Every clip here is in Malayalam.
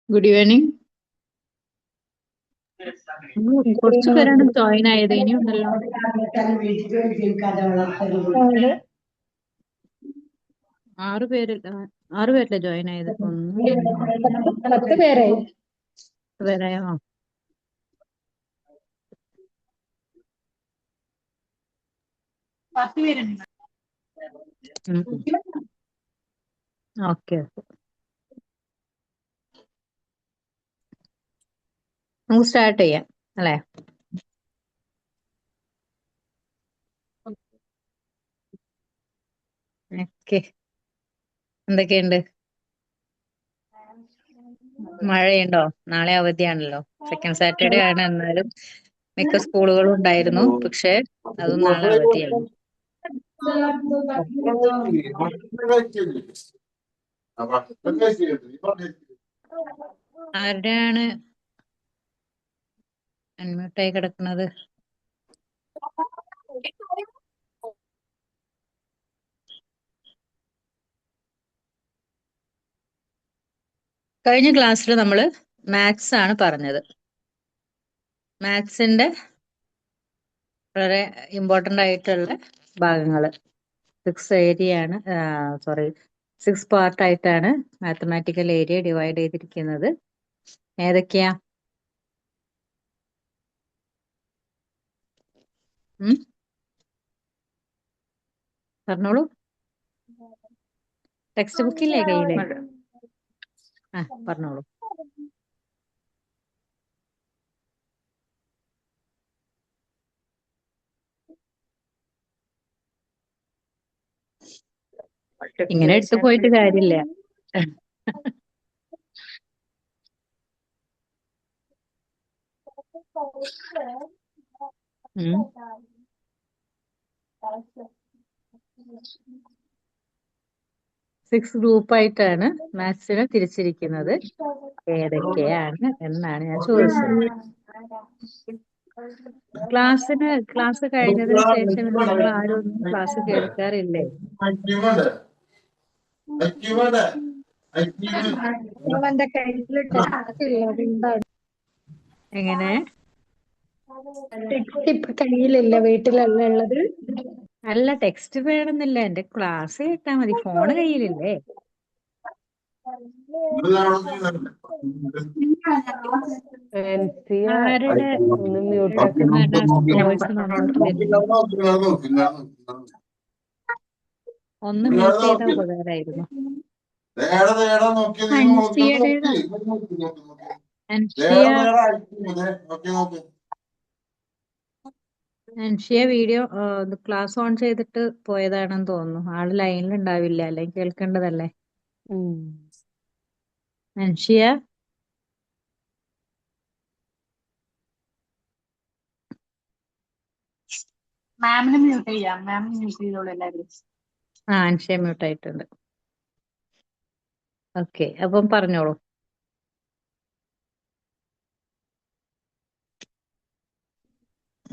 Good evening. കുറച്ചു പേരാണ് ജോയിൻ ആയത്, ഇനിയുണ്ടല്ലോ. ആറ് പേരല്ലേ ജോയിൻ ആയത്? ഒന്ന് 10 പേരായി. പേരായോ? ഓക്കെ, നമുക്ക് സ്റ്റാർട്ട് ചെയ്യാം അല്ലേ? ഓക്കെ, എന്തൊക്കെയുണ്ട്? മഴയുണ്ടോ? നാളെ അവധിയാണല്ലോ, സെക്കൻഡ് സാറ്റർഡേ ആണ്. എന്നാലും മിക്ക സ്കൂളുകളും ഉണ്ടായിരുന്നു, പക്ഷെ അതും നാളെ അവധിയാണ്. ആരുടെയാണ് അൺമ്യൂട്ടായി കിടക്കുന്നത്? കഴിഞ്ഞ ക്ലാസ്സിൽ നമ്മൾ മാത്സ് ആണ് പറഞ്ഞത്. മാത്സിന്റെ വളരെ ഇമ്പോർട്ടൻ്റ് ആയിട്ടുള്ള ഭാഗങ്ങൾ 6 ഏരിയയാണ്, 6 പാർട്ടായിട്ടാണ് മാത്തമാറ്റിക്കൽ ഏരിയ ഡിവൈഡ് ചെയ്തിരിക്കുന്നത്. ഏതൊക്കെയാ? പറഞ്ഞോളൂ. ടെക്സ്റ്റ് ബുക്കില്ലേ കയ്യില്? പറഞ്ഞോളൂ. ഇങ്ങനെ എടുത്തു പോയിട്ട് കാര്യമില്ല. ഉം. 6 ഗ്രൂപ്പായിട്ടാണ് മാത്സിനെ തിരിച്ചിരിക്കുന്നത്. ഏതൊക്കെയാണ് എന്നാണ് ഞാൻ ചോദിച്ചത്. ക്ലാസ് കഴിഞ്ഞതിന് ശേഷം നിങ്ങൾ ആരും ഒന്നും ക്ലാസ് കേൾക്കാറില്ലേ? എന്റെ കയ്യില് ടെക്സ്റ്റ് ഇല്ല. എങ്ങനെ? ടെക്സ്റ്റ് ഇപ്പൊ കയ്യിലില്ല, വീട്ടിലല്ല ഉള്ളത്. അല്ല, ടെക്സ്റ്റ് വേണമെന്നില്ല, എന്റെ ക്ലാസ് കേട്ടാ മതി. ഫോണ് കയ്യിലില്ലേ? ആരുടെ വോയിസ് നന്നായിട്ട് വരുന്നു? ഒന്ന് മ്യൂട്ട് ചെയ്താൽ ഉപകാരമായിരുന്നു. അൻഷിയ വീഡിയോ ക്ലാസ് ഓൺ ചെയ്തിട്ട് പോയതാണെന്ന് തോന്നുന്നു. ആള് ലൈനിൽ ഉണ്ടാവില്ല, അല്ലെങ്കിൽ കേൾക്കേണ്ടതല്ലേ? അൻഷിയ, മാമിനെ മ്യൂട്ട് ചെയ്യാം. മാം മ്യൂട്ട് ചെയ്തോളൂ എല്ലാവരും. അൻഷിയ മ്യൂട്ട് ആയിട്ടുണ്ട്. ഓക്കെ, അപ്പം പറഞ്ഞോളൂ.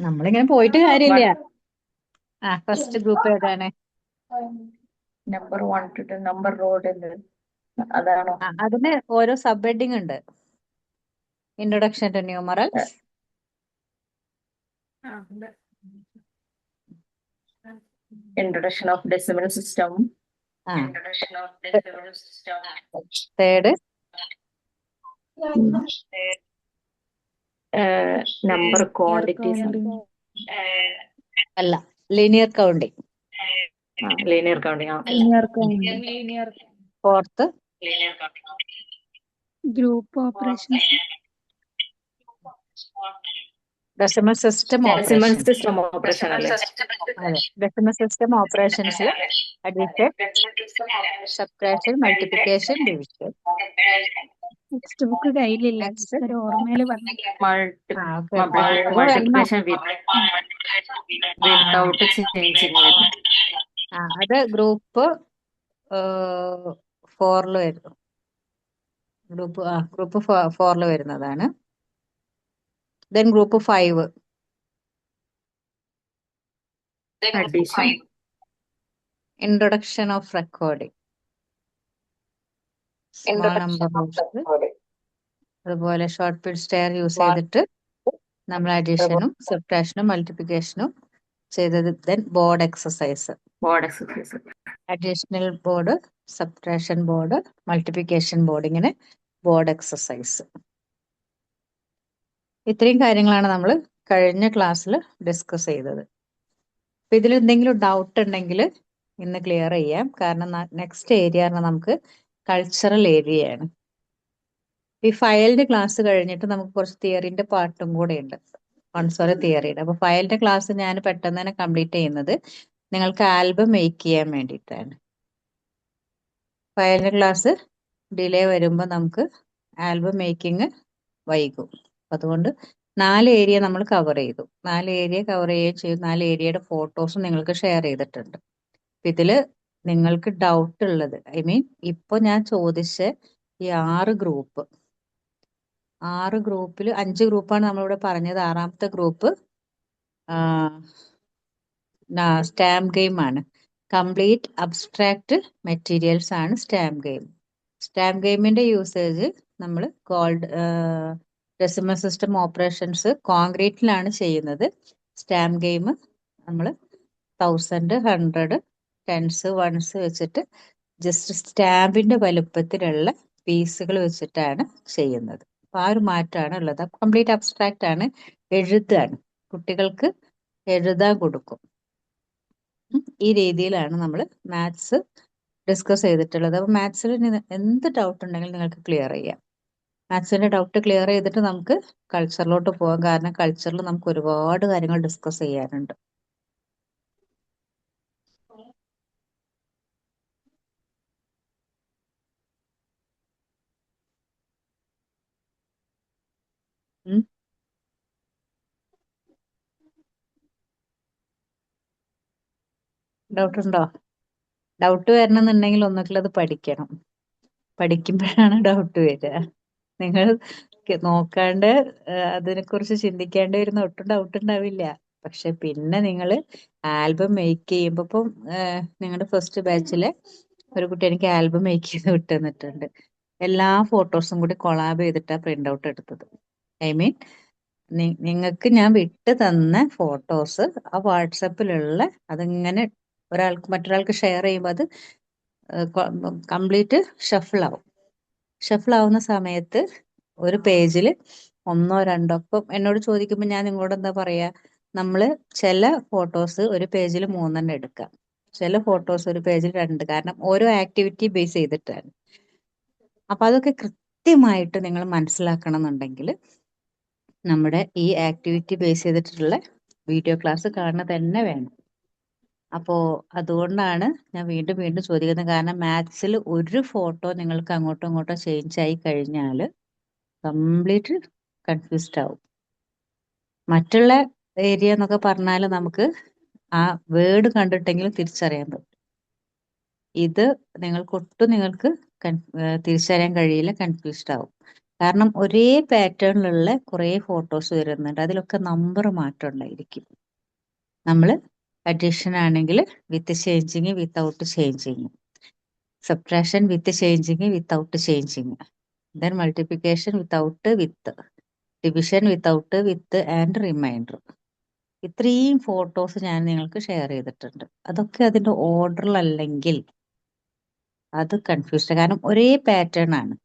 നമ്മളിങ്ങനെ പോയിട്ട് കാര്യമില്ല. ഫസ്റ്റ് ഗ്രൂപ്പ് ഏതാണ്? നമ്പർ 1 to നമ്പർ റോഡ് അതാണോ? അതിന് ഓരോ സബ് ഹെഡിങ് ഉണ്ട്. Introduction to numerals, introduction of decimal system, third number quantities അല്ല, linear counting. Linear counting. Fourth group operation, decimal system decimal system operation അല്ലേ? അതെ, ഡെസിമൽ സിസ്റ്റം ഓപ്പറേഷൻസിൽ addition, subtraction, multiplication, division. Text book കയ്യിലില്ല, ഒരു ഓർമ്മയില് പറഞ്ഞു. Multiplication without changing. അത് ഗ്രൂപ്പ് 4 വരുന്നു. ഗ്രൂപ്പ് 4 വരുന്നതാണ്. Then group 5 introduction of recording, small number അതുപോലെ ഷോർട്ട് പീരീഡ് സ്റ്റെയർ യൂസ് ചെയ്തിട്ട് നമ്മൾ അഡീഷനും സബ്ട്രാക്ഷനും മൾട്ടിപ്ലിക്കേഷനും ചെയ്തത്. Then board exercise, board exercise. Additional board, subtraction board, multiplication board, ഇങ്ങനെ ബോർഡ് എക്സസൈസ്. ഇത്രയും കാര്യങ്ങളാണ് നമ്മൾ കഴിഞ്ഞ ക്ലാസ്സിൽ ഡിസ്കസ് ചെയ്തത്. അപ്പൊ ഇതിൽ എന്തെങ്കിലും ഡൗട്ട് ഉണ്ടെങ്കിൽ ഇന്ന് ക്ലിയർ ചെയ്യാം. കാരണം നെക്സ്റ്റ് ഏരിയ നമുക്ക് കൾച്ചറൽ ഏരിയയാണ്. ഈ ഫയലിന്റെ ക്ലാസ് കഴിഞ്ഞിട്ട് നമുക്ക് കുറച്ച് തിയറിന്റെ പാർട്ടും കൂടെ ഉണ്ട്, കോൺസോള് തിയറിയുടെ. അപ്പൊ ഫയലിന്റെ ക്ലാസ് ഞാൻ പെട്ടെന്ന് തന്നെ കംപ്ലീറ്റ് ചെയ്യുന്നത് നിങ്ങൾക്ക് ആൽബം മേക്ക് ചെയ്യാൻ വേണ്ടിയിട്ടാണ്. ഫയലിന്റെ ക്ലാസ് ഡിലേ വരുമ്പോൾ നമുക്ക് ആൽബം മേക്കിംഗ് വൈകും. അതുകൊണ്ട് 4 ഏരിയ നമ്മൾ കവർ ചെയ്തു. 4 ഏരിയ കവർ ചെയ്യുകയും ചെയ്തു. 4 ഏരിയയുടെ ഫോട്ടോസും നിങ്ങൾക്ക് ഷെയർ ചെയ്തിട്ടുണ്ട്. ഇതില് നിങ്ങൾക്ക് ഡൗട്ട് ഉള്ളത്, ഐ മീൻ ഇപ്പൊ ഞാൻ ചോദിച്ച ഈ 6 ഗ്രൂപ്പിൽ 5 ഗ്രൂപ്പാണ് നമ്മളിവിടെ പറഞ്ഞത്. 6ാമത്തെ ഗ്രൂപ്പ് സ്റ്റാമ്പ് ഗെയിം ആണ്. കംപ്ലീറ്റ് അബ്സ്ട്രാക്ട് മെറ്റീരിയൽസ് ആണ് സ്റ്റാമ്പ് ഗെയിം. സ്റ്റാമ്പ് ഗെയിമിന്റെ യൂസേജ് നമ്മൾ ഡെസിമൽ സിസ്റ്റം ഓപ്പറേഷൻസ് കോൺക്രീറ്റിലാണ് ചെയ്യുന്നത്. സ്റ്റാമ്പ് ഗെയിം നമ്മൾ 1000, 100, 10s, 1s വെച്ചിട്ട് ജസ്റ്റ് സ്റ്റാമ്പിന്റെ വലുപ്പത്തിലുള്ള പീസുകൾ വെച്ചിട്ടാണ് ചെയ്യുന്നത്. അപ്പൊ ആ ഒരു മാറ്റമാണ് ഉള്ളത്. കംപ്ലീറ്റ് അബ്സ്ട്രാക്റ്റ് ആണ്, എഴുതാണ്, കുട്ടികൾക്ക് എഴുതാൻ കൊടുക്കും. ഈ രീതിയിലാണ് നമ്മൾ മാത്സ് ഡിസ്കസ് ചെയ്തിട്ടുള്ളത്. അപ്പൊ മാത്സിൽ എന്ത് ഡൗട്ട് ഉണ്ടെങ്കിലും നിങ്ങൾക്ക് ക്ലിയർ ചെയ്യാം. മാത്സിന്റെ ഡൗട്ട് ക്ലിയർ ചെയ്തിട്ട് നമുക്ക് കൾച്ചറിലോട്ട് പോകാം. കാരണം കൾച്ചറിൽ നമുക്ക് ഒരുപാട് കാര്യങ്ങൾ ഡിസ്കസ് ചെയ്യാനുണ്ട്. ഡൗട്ട് ഉണ്ടോ? ഡൗട്ട് വരണമെന്നുണ്ടെങ്കിൽ ഒന്നുകിൽ അത് പഠിക്കണം. പഠിക്കുമ്പോഴാണ് ഡൗട്ട് വരിക. നിങ്ങൾ നോക്കാണ്ട് അതിനെക്കുറിച്ച് ചിന്തിക്കാണ്ട് വരുന്ന ഒട്ടും ഡൗട്ട് ഉണ്ടാവില്ല. പക്ഷെ പിന്നെ നിങ്ങൾ ആൽബം മേക്ക് ചെയ്യുമ്പോൾ, ഇപ്പം നിങ്ങളുടെ ഫസ്റ്റ് ബാച്ചിലെ ഒരു കുട്ടി എനിക്ക് ആൽബം മേക്ക് ചെയ്ത് വിട്ടുതന്നിട്ടുണ്ട്. എല്ലാ ഫോട്ടോസും കൂടി കൊളാബ് ചെയ്തിട്ടാണ് പ്രിന്റ് ഔട്ട് എടുത്തത്. ഐ മീൻ നിങ്ങൾക്ക് ഞാൻ വിട്ട് തന്ന ഫോട്ടോസ് ആ വാട്സപ്പിലുള്ള അതിങ്ങനെ മറ്റൊരാൾക്ക് ഷെയർ ചെയ്യുമ്പോൾ അത് കംപ്ലീറ്റ് ഷഫിൾ ആവും. ഷഫിൾ ആവുന്ന സമയത്ത് ഒരു പേജിൽ 1, 2 ഇപ്പം എന്നോട് ചോദിക്കുമ്പോൾ ഞാൻ നിങ്ങളോട് എന്താ പറയാ, നമ്മള് ചില ഫോട്ടോസ് ഒരു പേജിൽ 3 എടുക്കാം, ചില ഫോട്ടോസ് ഒരു പേജിൽ 2, കാരണം ഓരോ ആക്ടിവിറ്റി ബേസ് ചെയ്തിട്ടാണ്. അപ്പൊ അതൊക്കെ കൃത്യമായിട്ട് നിങ്ങൾ മനസ്സിലാക്കണം എന്നുണ്ടെങ്കിൽ നമ്മുടെ ഈ ആക്ടിവിറ്റി ബേസ് ചെയ്തിട്ടുള്ള വീഡിയോ ക്ലാസ് കാണുന്നത് തന്നെ വേണം. അപ്പോ അതുകൊണ്ടാണ് ഞാൻ വീണ്ടും വീണ്ടും ചോദിക്കുന്നത്. കാരണം മാത്സിൽ ഒരു ഫോട്ടോ നിങ്ങൾക്ക് അങ്ങോട്ടും ഇങ്ങോട്ടോ ചേഞ്ച് ആയി കഴിഞ്ഞാൽ കംപ്ലീറ്റ് കൺഫ്യൂസ്ഡ് ആവും. മറ്റുള്ള ഏരിയ എന്നൊക്കെ പറഞ്ഞാൽ നമുക്ക് ആ വേർഡ് കണ്ടിട്ടെങ്കിലും തിരിച്ചറിയാൻ പറ്റും. ഇത് നിങ്ങൾക്ക് തിരിച്ചറിയാൻ കഴിയില്ല, കൺഫ്യൂസ്ഡ് ആവും. കാരണം ഒരേ പാറ്റേണിലുള്ള കുറേ ഫോട്ടോസ് വരുന്നുണ്ട്, അതിലൊക്കെ നമ്പർ മാറ്റം ഉണ്ടായിരിക്കും. നമ്മൾ അഡീഷൻ ആണെങ്കിൽ with changing, without changing, subtraction with changing, without changing, then multiplication without, with division without, with and reminder. ഇത്രയും ഫോട്ടോസ് ഞാൻ നിങ്ങൾക്ക് ഷെയർ ചെയ്തിട്ടുണ്ട്. അതൊക്കെ അതിന്റെ ഓർഡറിലല്ലെങ്കിൽ അത് കൺഫ്യൂസ്ഡ്. കാരണം ഒരേ പാറ്റേൺ ആണ്,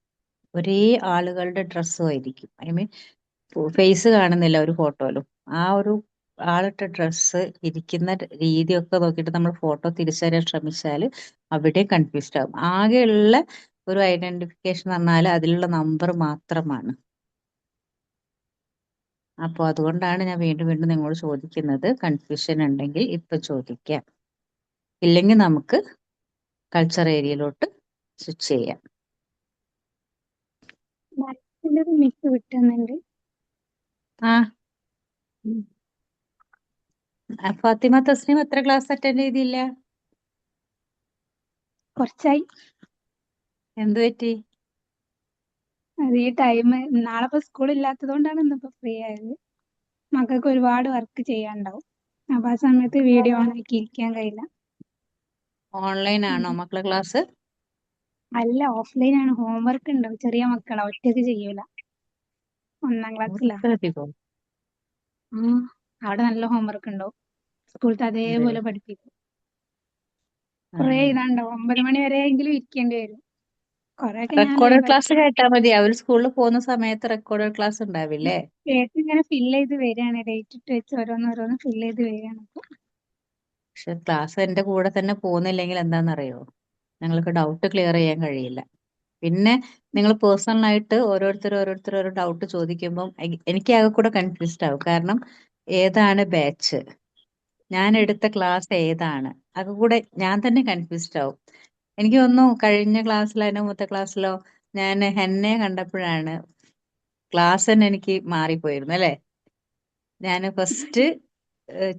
ഒരേ ആളുകളുടെ ഡ്രസ്സും ആയിരിക്കും. ഐ മീൻ ഫേസ് കാണുന്നില്ല ഒരു ഫോട്ടോയിലും. ആ ഒരു ആളിട്ട ഡ്രസ്സ്, ഇരിക്കുന്ന രീതിയൊക്കെ നോക്കിയിട്ട് നമ്മൾ ഫോട്ടോ തിരിച്ചറിയാൻ ശ്രമിച്ചാൽ അവിടെ കൺഫ്യൂസ്ഡ് ആകും. ആകെയുള്ള ഒരു ഐഡന്റിഫിക്കേഷൻ പറഞ്ഞാൽ അതിലുള്ള നമ്പർ മാത്രമാണ്. അപ്പോൾ അതുകൊണ്ടാണ് ഞാൻ വീണ്ടും വീണ്ടും നിങ്ങളോട് ചോദിക്കുന്നത്. കൺഫ്യൂഷൻ ഉണ്ടെങ്കിൽ ഇപ്പൊ ചോദിക്കാം, ഇല്ലെങ്കിൽ നമുക്ക് കൾച്ചർ ഏരിയയിലോട്ട് സ്വിച്ച് ചെയ്യാം. മിസ് വിട്ടുന്നുണ്ട്. ആ ഫാത്തിമ തസ്നീം എത്ര ക്ലാസ് അറ്റൻഡ് ചെയ്തില്ല? കുറച്ചായി. എന്ത് പറ്റി? അത് ഈ ടൈം നാളെ ഇപ്പൊ സ്കൂൾ ഇല്ലാത്തത് കൊണ്ടാണ് ഇന്നിപ്പോ ഫ്രീ ആയത്. മക്കൾക്ക് ഒരുപാട് വർക്ക് ചെയ്യാനുണ്ടാവും. അപ്പൊ ആ സമയത്ത് വീഡിയോ ഓൺ ആക്കി ഇരിക്കാൻ കഴിയില്ല. ഓൺലൈൻ ആണോ മക്കളെ ക്ലാസ്? അല്ല, ഓഫ്ലൈൻ ആണ്. ഹോംവർക്ക് ഉണ്ടാവും. ചെറിയ മക്കളാ, ഒറ്റക്ക് ചെയ്യൂല. 1ാം ക്ലാസ്സിലാ. അധികം ആ അവിടെ നല്ല ഹോംവർക്ക് ഉണ്ടാവും. സ്കൂളത്തെ അതെ അതേപോലെ പഠിപ്പിക്കും. ആ കുറെ എഴുതാണ്ടാവും. 9 മണി വരെയെങ്കിലും ഇരിക്കേണ്ടി വരും. കൊറേയൊക്കെ ഞാൻ റെക്കോർഡഡ് ക്ലാസ് ഒഴിവാക്കി. കേട്ടാ മതി. അവര് സ്കൂളിൽ പോകുന്ന സമയത്ത് റെക്കോർഡഡ് ക്ലാസ് ഉണ്ടാവില്ലേ? കേട്ട് ഇങ്ങനെ ഫില്ല് ചെയ്ത് വരികയാണ്. ഡേറ്റ് ഇട്ട് വെച്ച് ഓരോന്നോരോന്ന് ഫില്ല് ചെയ്ത് വരികയാണ്. പക്ഷെ ക്ലാസ് എന്റെ കൂടെ തന്നെ പോകുന്നില്ലെങ്കിൽ എന്താണെന്നറിയോ, ഞങ്ങൾക്ക് ഡൗട്ട് ക്ലിയർ ചെയ്യാൻ കഴിയില്ല. പിന്നെ നിങ്ങൾ പേഴ്സണലായിട്ട് ഓരോ ഡൗട്ട് ചോദിക്കുമ്പം എനിക്ക് ആകെ കൂടെ കൺഫ്യൂസ്ഡ് ആവും. കാരണം ഏതാണ് ബാച്ച്, ഞാൻ എടുത്ത ക്ലാസ് ഏതാണ്, ആകെ കൂടെ ഞാൻ തന്നെ കൺഫ്യൂസ്ഡ് ആവും. എനിക്ക് തോന്നുന്നു കഴിഞ്ഞ ക്ലാസ്സിലോ അതിന്റെ മുമ്പത്തെ ക്ലാസ്സിലോ ഞാൻ ഹെന്നെ കണ്ടപ്പോഴാണ് ക്ലാസ് തന്നെ എനിക്ക് മാറിപ്പോയിരുന്നു അല്ലേ. ഞാൻ ഫസ്റ്റ്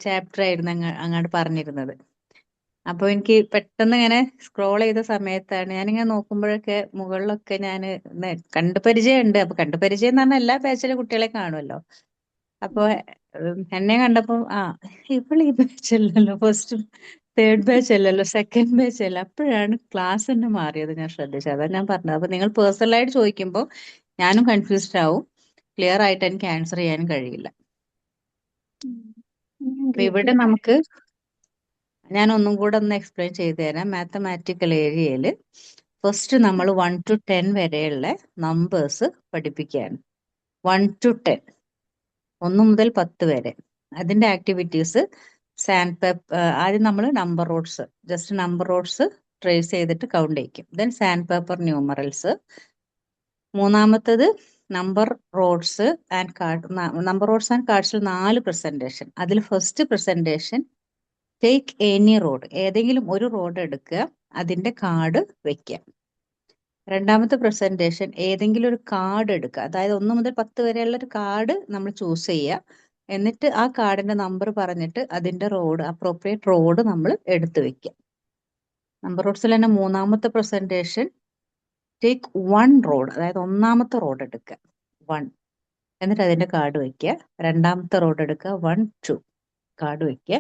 ചാപ്റ്റർ ആയിരുന്നു അങ്ങോട്ട് പറഞ്ഞിരുന്നത്. അപ്പൊ എനിക്ക് പെട്ടെന്ന് ഇങ്ങനെ സ്ക്രോൾ ചെയ്ത സമയത്താണ് ഞാനിങ്ങനെ നോക്കുമ്പോഴൊക്കെ മുകളിലൊക്കെ ഞാൻ കണ്ടു പരിചയമുണ്ട്. അപ്പൊ കണ്ടു പരിചയം എന്ന് പറഞ്ഞാൽ എല്ലാ ബാച്ചിലെ കുട്ടികളെ കാണുമല്ലോ. അപ്പൊ എന്നെ കണ്ടപ്പോ ഇപ്പോൾ ഈ ബാച്ച് അല്ലല്ലോ, ഫസ്റ്റ് തേർഡ് ബാച്ച് അല്ലല്ലോ, സെക്കൻഡ് ബാച്ച് അല്ല. അപ്പോഴാണ് ക്ലാസ് തന്നെ മാറിയത് ഞാൻ ശ്രദ്ധിച്ചത്. അതാ ഞാൻ പറഞ്ഞത്. അപ്പൊ നിങ്ങൾ പേഴ്സണലായിട്ട് ചോദിക്കുമ്പോൾ ഞാനും കൺഫ്യൂസ്ഡ് ആവും. ക്ലിയർ ആയിട്ട് എനിക്ക് ആൻസർ ചെയ്യാനും കഴിയില്ല. അപ്പൊ ഇവിടെ നമുക്ക് ഞാൻ ഒന്നും കൂടെ ഒന്ന് എക്സ്പ്ലെയിൻ ചെയ്തു തരാം. മാത്തമാറ്റിക്കൽ ഏരിയയിൽ ഫസ്റ്റ് നമ്മൾ 1 to 10 വരെയുള്ള നമ്പേഴ്സ് പഠിപ്പിക്കുകയാണ്. 1 to 10, 1 മുതൽ 10 വരെ. അതിന്റെ ആക്ടിവിറ്റീസ് സാൻഡ് പേപ്പർ. ആദ്യം നമ്മൾ number roads, just number roads trace ചെയ്തിട്ട് കൗണ്ട് ചെയ്യിക്കും. Then sand paper numerals. മൂന്നാമത്തത് number roads and card. Number roads and കാർഡ്സിൽ 4 പ്രസന്റേഷൻ. അതിൽ first presentation take any road, ഏതെങ്കിലും ഒരു റോഡ് എടുക്കുക, അതിന്റെ കാർഡ് വെക്കുക. രണ്ടാമത്തെ പ്രസന്റേഷൻ ഏതെങ്കിലും ഒരു കാർഡ് എടുക്കുക, അതായത് 1 മുതൽ 10 വരെയുള്ള ഒരു കാർഡ് നമ്മൾ ചൂസ് ചെയ്യുക. എന്നിട്ട് ആ കാർഡിന്റെ നമ്പർ പറഞ്ഞിട്ട് അതിന്റെ റോഡ്, അപ്രോപ്രിയേറ്റ് റോഡ് നമ്മൾ എടുത്തു വെക്കുക. നമ്പർ റോഡ്സിൽ തന്നെ മൂന്നാമത്തെ പ്രസന്റേഷൻ ടേക്ക് 1 റോഡ്, അതായത് ഒന്നാമത്തെ റോഡ് എടുക്കുക 1, എന്നിട്ട് അതിന്റെ കാർഡ് വെക്കുക. രണ്ടാമത്തെ റോഡ് എടുക്കുക 1, 2, കാർഡ് വെക്കുക.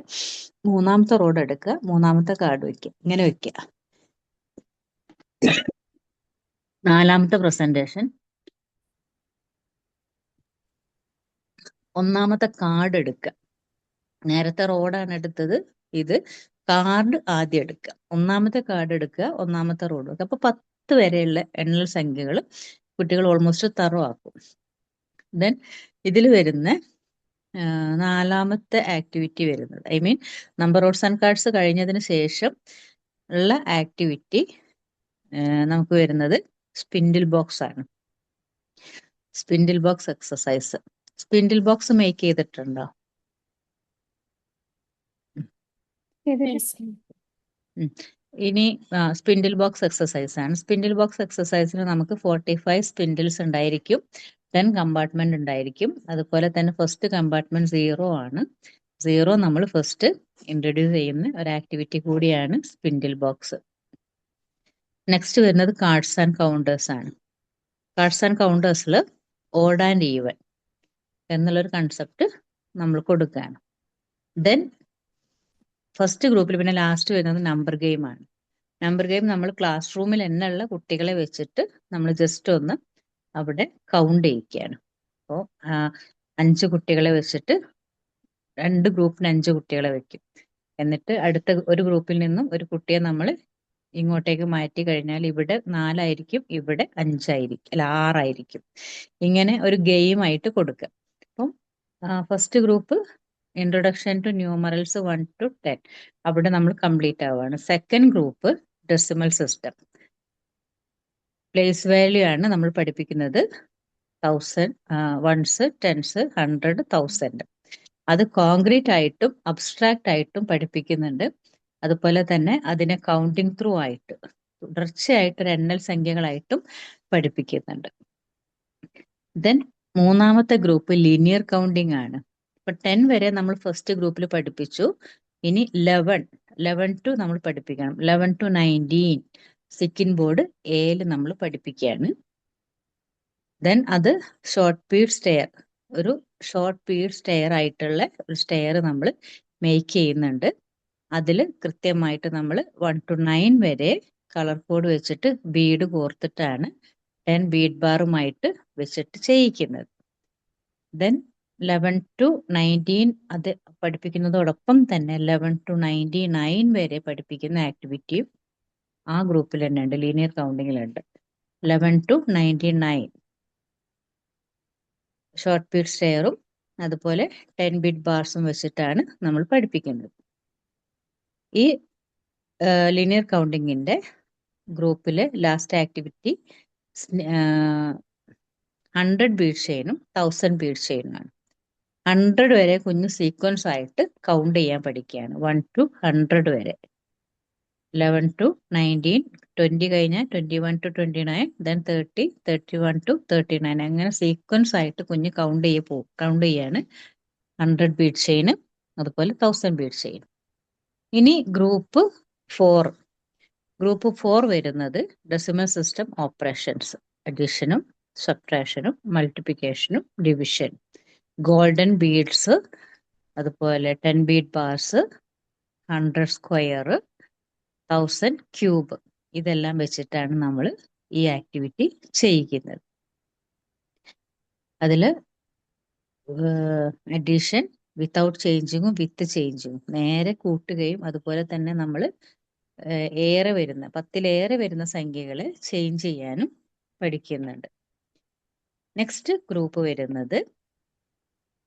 മൂന്നാമത്തെ റോഡ് എടുക്കുക, മൂന്നാമത്തെ കാർഡ് വെക്കുക. ഇങ്ങനെ വെക്കുക. നാലാമത്തെ പ്രസന്റേഷൻ ഒന്നാമത്തെ കാർഡ് എടുക്കുക. നേരത്തെ റോഡാണ് എടുത്തത്, ഇത് കാർഡ് ആദ്യം എടുക്കുക. ഒന്നാമത്തെ കാർഡ് എടുക്കുക, ഒന്നാമത്തെ റോഡ് വെക്കുക. അപ്പൊ 10 വരെയുള്ള എണ്ണൽ സംഖ്യകൾ കുട്ടികൾ ഓൾമോസ്റ്റ് തറോ ആക്കും. ദെൻ ഇതിൽ വരുന്ന നാലാമത്തെ ആക്ടിവിറ്റി വരുന്നത്, I mean number roads and cards കഴിഞ്ഞതിന് ശേഷം ഉള്ള ആക്ടിവിറ്റി നമുക്ക് വരുന്നത് സ്പിൻഡിൽ ബോക്സ് ആണ്. Spindle box exercise. Spindle box make ചെയ്തിട്ടുണ്ടോ? ഇനി സ്പിൻഡിൽ ബോക്സ് എക്സസൈസ് ആണ്. സ്പിൻഡിൽ ബോക്സ് എക്സസൈസിന് നമുക്ക് 45 സ്പിൻഡിൽസ് ഉണ്ടായിരിക്കും. 10 കമ്പാർട്ട്മെന്റ് ഉണ്ടായിരിക്കും. അതുപോലെ തന്നെ ഫസ്റ്റ് കമ്പാർട്ട്മെന്റ് 0 ആണ്. 0 നമ്മൾ ഫസ്റ്റ് ഇൻട്രൊഡ്യൂസ് ചെയ്യുന്ന ഒരു ആക്ടിവിറ്റി കൂടിയാണ് സ്പിൻഡിൽ ബോക്സ്. നെക്സ്റ്റ് വരുന്നത് കാർഡ്സ് ആൻഡ് കൗണ്ടേഴ്സ് ആണ്. കാർഡ്സ് ആൻഡ് കൗണ്ടേഴ്സിൽ ഓഡ് ആൻഡ് ഈവൻ എന്നുള്ളൊരു കൺസെപ്റ്റ് നമ്മൾ കൊടുക്കുകയാണ്. ദെൻ ഫസ്റ്റ് ഗ്രൂപ്പിൽ പിന്നെ ലാസ്റ്റ് വരുന്നത് നമ്പർ ഗെയിം ആണ്. നമ്പർ ഗെയിം നമ്മൾ ക്ലാസ് റൂമിൽ എന്നുള്ള കുട്ടികളെ വെച്ചിട്ട് നമ്മൾ ജസ്റ്റ് ഒന്ന് അവിടെ കൗണ്ട് ചെയ്യിക്കുകയാണ്. അപ്പോൾ 5 കുട്ടികളെ വെച്ചിട്ട് 2 ഗ്രൂപ്പിന് 5 കുട്ടികളെ വെക്കും. എന്നിട്ട് അടുത്ത ഒരു ഗ്രൂപ്പിൽ നിന്നും ഒരു കുട്ടിയെ നമ്മൾ ഇങ്ങോട്ടേക്ക് മാറ്റി കഴിഞ്ഞാൽ ഇവിടെ 4 ആയിരിക്കും, ഇവിടെ 5 ആയിരിക്കും, അല്ല 6 ആയിരിക്കും. ഇങ്ങനെ ഒരു ഗെയിം ആയിട്ട് കൊടുക്കുക. അപ്പം first group introduction to numerals 1 to 10 അവിടെ നമ്മൾ കംപ്ലീറ്റ് ആവുകയാണ്. Second group decimal system, place value ആണ് നമ്മൾ പഠിപ്പിക്കുന്നത്. 1000, വൺസ്, ടെൻസ്, 100, 1000. അത് കോൺക്രീറ്റ് ആയിട്ടും അബ്സ്ട്രാക്റ്റ് ആയിട്ടും പഠിപ്പിക്കുന്നുണ്ട്. അതുപോലെ തന്നെ അതിനെ കൗണ്ടിങ് ത്രൂ ആയിട്ട് തുടർച്ചയായിട്ട് ഒരു എണ്ണൽ സംഖ്യകളായിട്ടും പഠിപ്പിക്കുന്നുണ്ട്. ദെൻ മൂന്നാമത്തെ ഗ്രൂപ്പ് ലീനിയർ കൗണ്ടിങ് ആണ്. ഇപ്പൊ 10 വരെ നമ്മൾ ഫസ്റ്റ് ഗ്രൂപ്പിൽ പഠിപ്പിച്ചു. ഇനി 11 to നമ്മൾ പഠിപ്പിക്കണം. 11 to 19 സെക്കൻഡ് ബോർഡ് എയിൽ നമ്മൾ പഠിപ്പിക്കുകയാണ്. ദെൻ അത് ഷോർട്ട് പീരീഡ് സ്റ്റെയർ, ഒരു ഷോർട്ട് പീരീഡ് സ്റ്റെയർ ആയിട്ടുള്ള ഒരു സ്റ്റെയർ നമ്മൾ മേക്ക് ചെയ്യുന്നുണ്ട്. അതിൽ കൃത്യമായിട്ട് നമ്മൾ 1 to 9 വരെ കളർ കോഡ് വെച്ചിട്ട് ബീഡ് കോർത്തിട്ടാണ് 10 ബീഡ് ബാറുമായിട്ട് വെച്ചിട്ട് ചെയ്യിക്കുന്നത്. ദെൻ 11 to 19 അത് പഠിപ്പിക്കുന്നതോടൊപ്പം തന്നെ 11 to 99 വരെ പഠിപ്പിക്കുന്ന ആക്ടിവിറ്റിയും ആ ഗ്രൂപ്പിൽ തന്നെ ഉണ്ട്, ലീനിയർ കൗണ്ടിങ്ങിലുണ്ട്. 11 to 99 ഷോർട്ട് ബീറ്റ് സ്റ്റെയറും അതുപോലെ 10 ബിറ്റ് ബാർസും വെച്ചിട്ടാണ് നമ്മൾ പഠിപ്പിക്കുന്നത്. ഈ ലീനിയർ കൗണ്ടിങ്ങിന്റെ ഗ്രൂപ്പിലെ ലാസ്റ്റ് ആക്ടിവിറ്റി 100 ബീറ്റ് ചെയിനും 1000 ബീറ്റ് ചെയിനുമാണ്. 100 വരെ കുഞ്ഞ് സീക്വൻസ് ആയിട്ട് കൗണ്ട് ചെയ്യാൻ പഠിക്കുകയാണ്, 1 to 100 വരെ. 11 to 19, 20 കഴിഞ്ഞാൽ 21 to 29, then 30, 31 to 39, അങ്ങനെ സീക്വൻസ് ആയിട്ട് കുഞ്ഞ് കൗണ്ട് ചെയ്യാണ് 100 ബീറ്റ് ചെയിൻ അതുപോലെ 1000 ബീറ്റ് ചെയിൻ. ഇനി ഗ്രൂപ്പ് 4 വരുന്നത് ഡെസിമൽ സിസ്റ്റം ഓപ്പറേഷൻസ്, അഡീഷനും സബ്ട്രാക്ഷനും മൾട്ടിപ്ലിക്കേഷനും ഡിവിഷൻ, ഗോൾഡൻ ബീഡ്സ് അതുപോലെ 10 ബീറ്റ് ബാർസ്, 100 സ്ക്വയർ, 1000 ക്യൂബ്, ഇതെല്ലാം വെച്ചിട്ടാണ് നമ്മൾ ഈ ആക്ടിവിറ്റി ചെയ്യിക്കുന്നത്. അതിൽ അഡീഷൻ വിത്തൗട്ട് ചേഞ്ചിങ്ങും വിത്ത് ചേഞ്ചിങ്ങും, നേരെ കൂട്ടുകയും അതുപോലെ തന്നെ നമ്മൾ 10-ലേറെ വരുന്ന സംഖ്യകളെ ചേഞ്ച് ചെയ്യാനും പഠിക്കുന്നുണ്ട്. നെക്സ്റ്റ് ഗ്രൂപ്പ് വരുന്നത്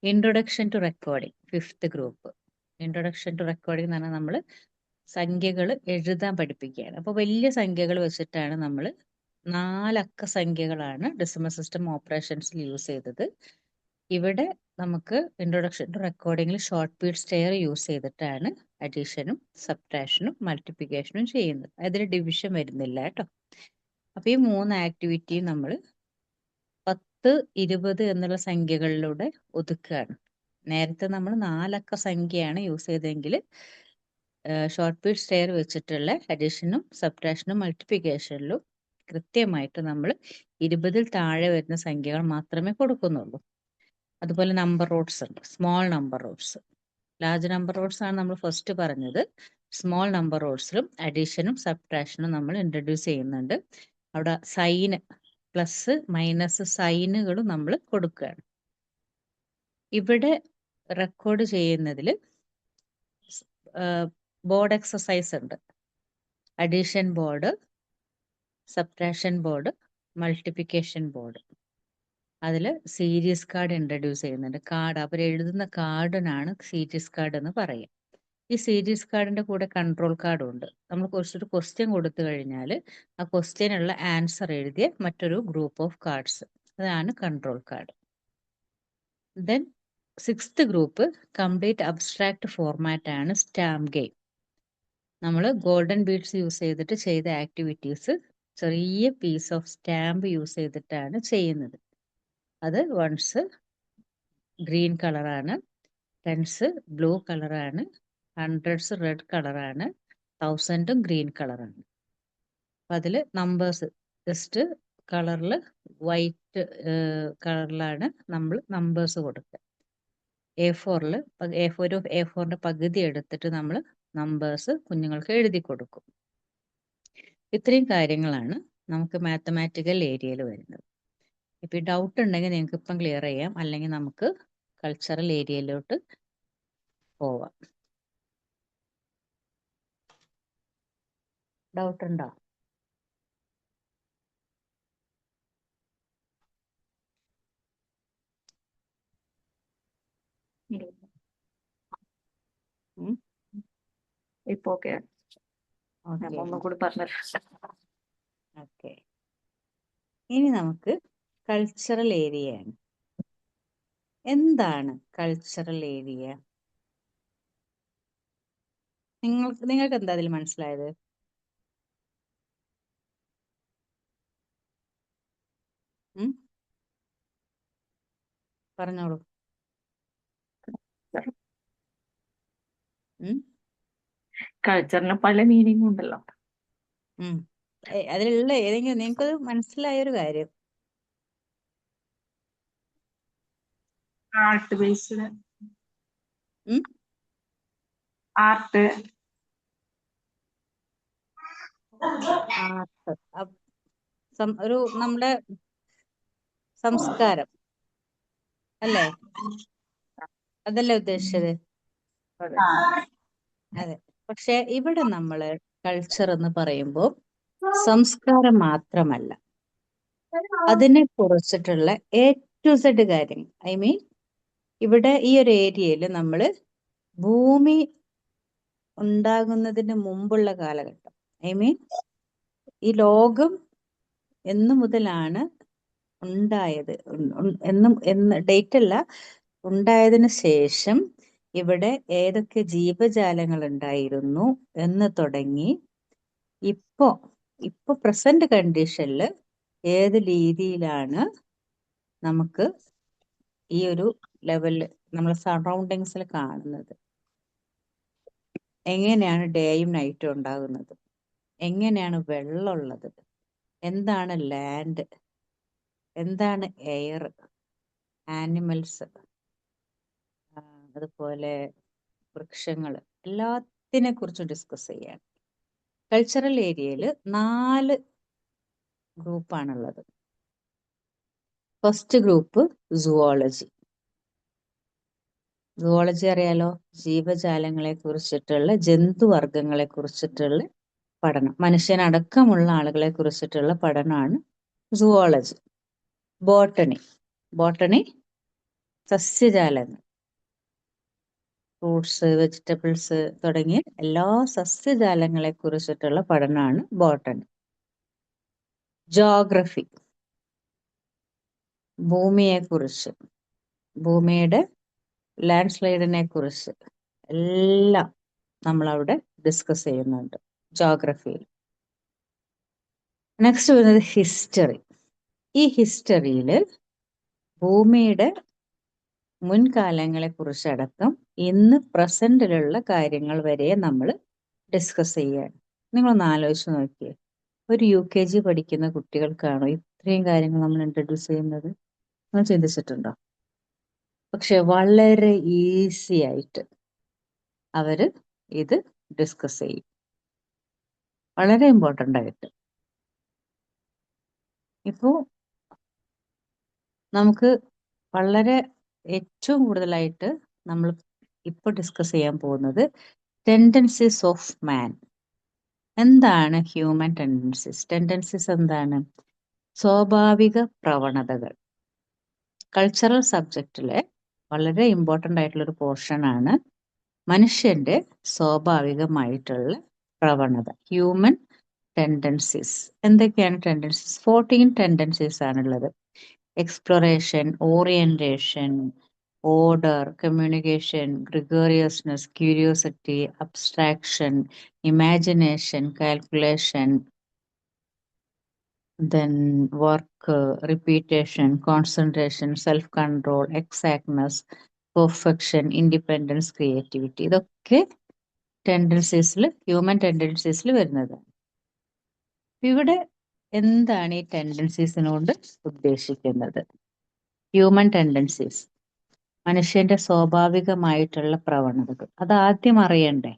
introduction to recording, 5th group. Introduction to recording എന്ന് പറഞ്ഞാൽ നമ്മൾ സംഖ്യകൾ എഴുതാൻ പഠിപ്പിക്കുകയാണ്. അപ്പോൾ വലിയ സംഖ്യകൾ വെച്ചിട്ടാണ് നമ്മൾ 4 അക്ക സംഖ്യകളാണ് ഡെസിമൽ സിസ്റ്റം ഓപ്പറേഷൻസിൽ യൂസ് ചെയ്തത്. ഇവിടെ നമുക്ക് ഇൻട്രൊഡക്ഷൻ ടു റെക്കോർഡിംഗിൽ ഷോർട്ട് ബീറ്റ് സ്റ്റെയർ യൂസ് ചെയ്തിട്ടാണ് അഡീഷനും സബ്ട്രാക്ഷനും മൾട്ടിപ്ലിക്കേഷനും ചെയ്യുന്നത്. അതിൽ ഡിവിഷൻ വരുന്നില്ല കേട്ടോ. അപ്പോൾ ഈ 3 ആക്ടിവിറ്റിയും നമ്മൾ 10, 20 എന്നുള്ള സംഖ്യകളിലൂടെ ഒതുക്കുകയാണ്. നേരത്തെ നമ്മൾ 4 അക്ക സംഖ്യയാണ് യൂസ് ചെയ്തതെങ്കിൽ ഷോർട്ട് ബീറ്റ് സ്റ്റെയർ വെച്ചിട്ടുള്ള അഡീഷനും സബ്ട്രാക്ഷനും മൾട്ടിപ്ലിക്കേഷനിലും കൃത്യമായിട്ട് നമ്മൾ 20-ൽ താഴെ വരുന്ന സംഖ്യകൾ മാത്രമേ കൊടുക്കുന്നുള്ളൂ. അതുപോലെ നമ്പർ റൂട്ട്സ് ഉണ്ട്, small number Roots. Large number Roots ആണ് നമ്മൾ ഫസ്റ്റ് പറഞ്ഞത്. സ്മോൾ നമ്പർ റൂട്ട്സിലും അഡീഷനും സബ്ട്രാക്ഷനും നമ്മൾ ഇൻട്രൊഡ്യൂസ് ചെയ്യുന്നുണ്ട്. അവിടെ സൈന്, പ്ലസ് മൈനസ് സൈനുകളും നമ്മൾ കൊടുക്കുകയാണ്. ഇവിടെ റെക്കോർഡ് ചെയ്യുന്നതിൽ ബോർഡ് എക്സസൈസ് ഉണ്ട്, addition board, subtraction board, multiplication board. അതിൽ സീരീസ് കാർഡ് ഇൻട്രൊഡ്യൂസ് ചെയ്യുന്നുണ്ട്. അവർ എഴുതുന്ന കാർഡിനാണ് സീരീസ് കാർഡ് എന്ന് പറയും. ഈ സീരീസ് കാർഡിന്റെ കൂടെ കൺട്രോൾ കാർഡും ഉണ്ട്. നമ്മൾ കുറച്ചൊരു ക്വസ്റ്റ്യൻ കൊടുത്തു കഴിഞ്ഞാൽ ആ ക്വസ്റ്റ്യനുള്ള ആൻസർ എഴുതിയ മറ്റൊരു ഗ്രൂപ്പ് ഓഫ് കാർഡ്സ്, അതാണ് control card. Then 6th group complete abstract format ആണ്, സ്റ്റാമ്പ് ഗെയിം. നമ്മൾ ഗോൾഡൻ ബീഡ്സ് യൂസ് ചെയ്തിട്ട് ചെയ്ത ആക്ടിവിറ്റീസ് ചെറിയ പീസ് ഓഫ് സ്റ്റാമ്പ് യൂസ് ചെയ്തിട്ടാണ് ചെയ്യുന്നത്. അത് 1s ഗ്രീൻ കളറാണ്, 10s ബ്ലൂ കളറാണ്, 100s റെഡ് കളറാണ്, 1000 ഗ്രീൻ കളറാണ്. അപ്പം അതിൽ നമ്പേഴ്സ് ജസ്റ്റ് കളറിൽ വൈറ്റ് കളറിലാണ് നമ്മൾ നമ്പേഴ്സ് കൊടുക്കുക. A4ന്റെ പകുതി എടുത്തിട്ട് നമ്മൾ നമ്പേഴ്സ് കുഞ്ഞുങ്ങൾക്ക് എഴുതി കൊടുക്കും. ഇത്രയും കാര്യങ്ങളാണ് നമുക്ക് മാത്തമാറ്റിക്കൽ ഏരിയയിൽ വരുന്നത്. ഇപ്പം ഈ ഡൗട്ട് ഉണ്ടെങ്കിൽ നിങ്ങൾക്ക് ഇപ്പം ക്ലിയർ ചെയ്യാം, അല്ലെങ്കിൽ നമുക്ക് കൾച്ചറൽ ഏരിയയിലോട്ട് പോവാം. ഡൗട്ട് ഉണ്ടോ? ഇപ്പൊ ഓക്കെ, ഒന്നും കൂടി പറഞ്ഞു. ഓക്കെ, ഇനി നമുക്ക് കൾച്ചറൽ ഏരിയയാണ്. എന്താണ് കൾച്ചറൽ ഏരിയ? നിങ്ങൾക്ക് എന്താ അതിൽ മനസ്സിലായത്? പറഞ്ഞോളൂ. കൾച്ചറിന് പല മീനിങ് ഉണ്ടല്ലോ. അതിലുള്ള ഏതെങ്കിലും നിങ്ങൾക്ക് മനസ്സിലായൊരു കാര്യം? ആർട്ട് ബേസ്ഡ്, ആർട്ട്, ഒരു നമ്മുടെ സംസ്കാരം അല്ലേ? അതല്ലേ ഉദ്ദേശിച്ചത്? അതെ. ആ അതെ. പക്ഷെ ഇവിടെ നമ്മള് കൾച്ചർ എന്ന് പറയുമ്പോൾ സംസ്കാരം മാത്രമല്ല, അതിനെ കുറിച്ചിട്ടുള്ള A to Z കാര്യങ്ങൾ. ഐ മീൻ ഇവിടെ ഈ ഒരു ഏരിയയിൽ നമ്മള് ഭൂമി ഉണ്ടാകുന്നതിന് മുമ്പുള്ള കാലഘട്ടം, ഐ മീൻ ഈ ലോകം എന്നു മുതലാണ് ഉണ്ടായത് എന്ന് ഡേറ്റ് അല്ല, ഉണ്ടായതിനു ശേഷം ഇവിടെ ഏതൊക്കെ ജീവജാലങ്ങൾ ഉണ്ടായിരുന്നു എന്ന് തുടങ്ങി ഇപ്പോ പ്രസന്റ് കണ്ടീഷനിൽ ഏത് രീതിയിലാണ് നമുക്ക് ഈ ഒരു ലെവലിൽ നമ്മൾ സറൗണ്ടിങ്സിൽ കാണുന്നത്, എങ്ങനെയാണ് ഡേയും നൈറ്റും ഉണ്ടാകുന്നത്, എങ്ങനെയാണ് വെള്ളമുള്ളത്, എന്താണ് ലാൻഡ്, എന്താണ് എയർ, ആനിമൽസ്, അതുപോലെ വൃക്ഷങ്ങൾ, എല്ലാത്തിനെ കുറിച്ച് ഡിസ്കസ് ചെയ്യാൻ. കൾച്ചറൽ ഏരിയയിൽ 4 ഗ്രൂപ്പാണുള്ളത്. First group zoology. സുവോളജി അറിയാലോ, ജീവജാലങ്ങളെ കുറിച്ചിട്ടുള്ള, ജന്തുവർഗങ്ങളെ കുറിച്ചിട്ടുള്ള പഠനം, മനുഷ്യനടക്കമുള്ള ആളുകളെ കുറിച്ചിട്ടുള്ള പഠനമാണ് സുവോളജി. ബോട്ടണി സസ്യജാലങ്ങൾ, ഫ്രൂട്ട്സ്, വെജിറ്റബിൾസ് തുടങ്ങിയ എല്ലാ സസ്യജാലങ്ങളെ കുറിച്ചിട്ടുള്ള പഠനമാണ് ബോട്ടണി. ജോഗ്രഫി, ഭൂമിയെക്കുറിച്ച്, ഭൂമിയുടെ ലാൻഡ് സ്ലൈഡിനെ കുറിച്ച് എല്ലാം നമ്മളവിടെ ഡിസ്കസ് ചെയ്യുന്നുണ്ട് ജോഗ്രഫിയിൽ. നെക്സ്റ്റ് വരുന്നത് ഹിസ്റ്ററി. ഈ ഹിസ്റ്ററിയിൽ ഭൂമിയുടെ മുൻകാലങ്ങളെ കുറിച്ചടക്കം ഇന്ന് പ്രസന്റിലുള്ള കാര്യങ്ങൾ വരെ നമ്മൾ ഡിസ്കസ് ചെയ്യുകയാണ്. നിങ്ങളൊന്ന് ആലോചിച്ച് നോക്കിയേ, ഒരു UKG പഠിക്കുന്ന കുട്ടികൾക്കാണോ ഇത്രയും കാര്യങ്ങൾ നമ്മൾ ഇൻട്രൊഡ്യൂസ് ചെയ്യുന്നത്? നിങ്ങൾ ചിന്തിച്ചിട്ടുണ്ടോ? പക്ഷെ വളരെ ഈസി ആയിട്ട് അവര് ഇത് ഡിസ്കസ് ചെയ്യും, വളരെ ഇമ്പോർട്ടൻ്റ് ആയിട്ട്. ഇപ്പോൾ നമുക്ക് വളരെ ഏറ്റവും കൂടുതലായിട്ട് നമ്മൾ ഇപ്പോൾ ഡിസ്കസ് ചെയ്യാൻ പോകുന്നത് ടെൻഡൻസീസ് ഓഫ് മാൻ. എന്താണ് ഹ്യൂമൻ ടെൻഡൻസീസ്? ടെൻഡൻസീസ് എന്താണ്? സ്വാഭാവിക പ്രവണതകൾ. കൾച്ചറൽ സബ്ജക്റ്റിലെ വളരെ ഇമ്പോർട്ടൻ്റ് ആയിട്ടുള്ളൊരു പോർഷനാണ് മനുഷ്യന്റെ സ്വാഭാവികമായിട്ടുള്ള പ്രവണത, ഹ്യൂമൻ ടെൻഡൻസീസ്. എന്തൊക്കെയാണ് ടെൻഡൻസീസ്? 14 ടെൻഡൻസീസ് ആണുള്ളത്. Exploration, orientation, order, communication, gregariousness, curiosity, abstraction, imagination, calculation, then work, repetition, concentration, self-control, exactness, perfection, independence, creativity. ഇതൊക്കെ ടെൻഡൻസീസിൽ, ഹ്യൂമൻ ടെൻഡൻസീസിൽ വരുന്നത്. ഇവിടെ എന്താണ് ഈ ടെൻഡൻസീസിനോട് ഉദ്ദേശിക്കുന്നത്? ഹ്യൂമൻ ടെൻഡൻസീസ്, മനുഷ്യന്റെ സ്വാഭാവികമായിട്ടുള്ള പ്രവണതകൾ. അത് ആദ്യം അറിയണ്ടേ?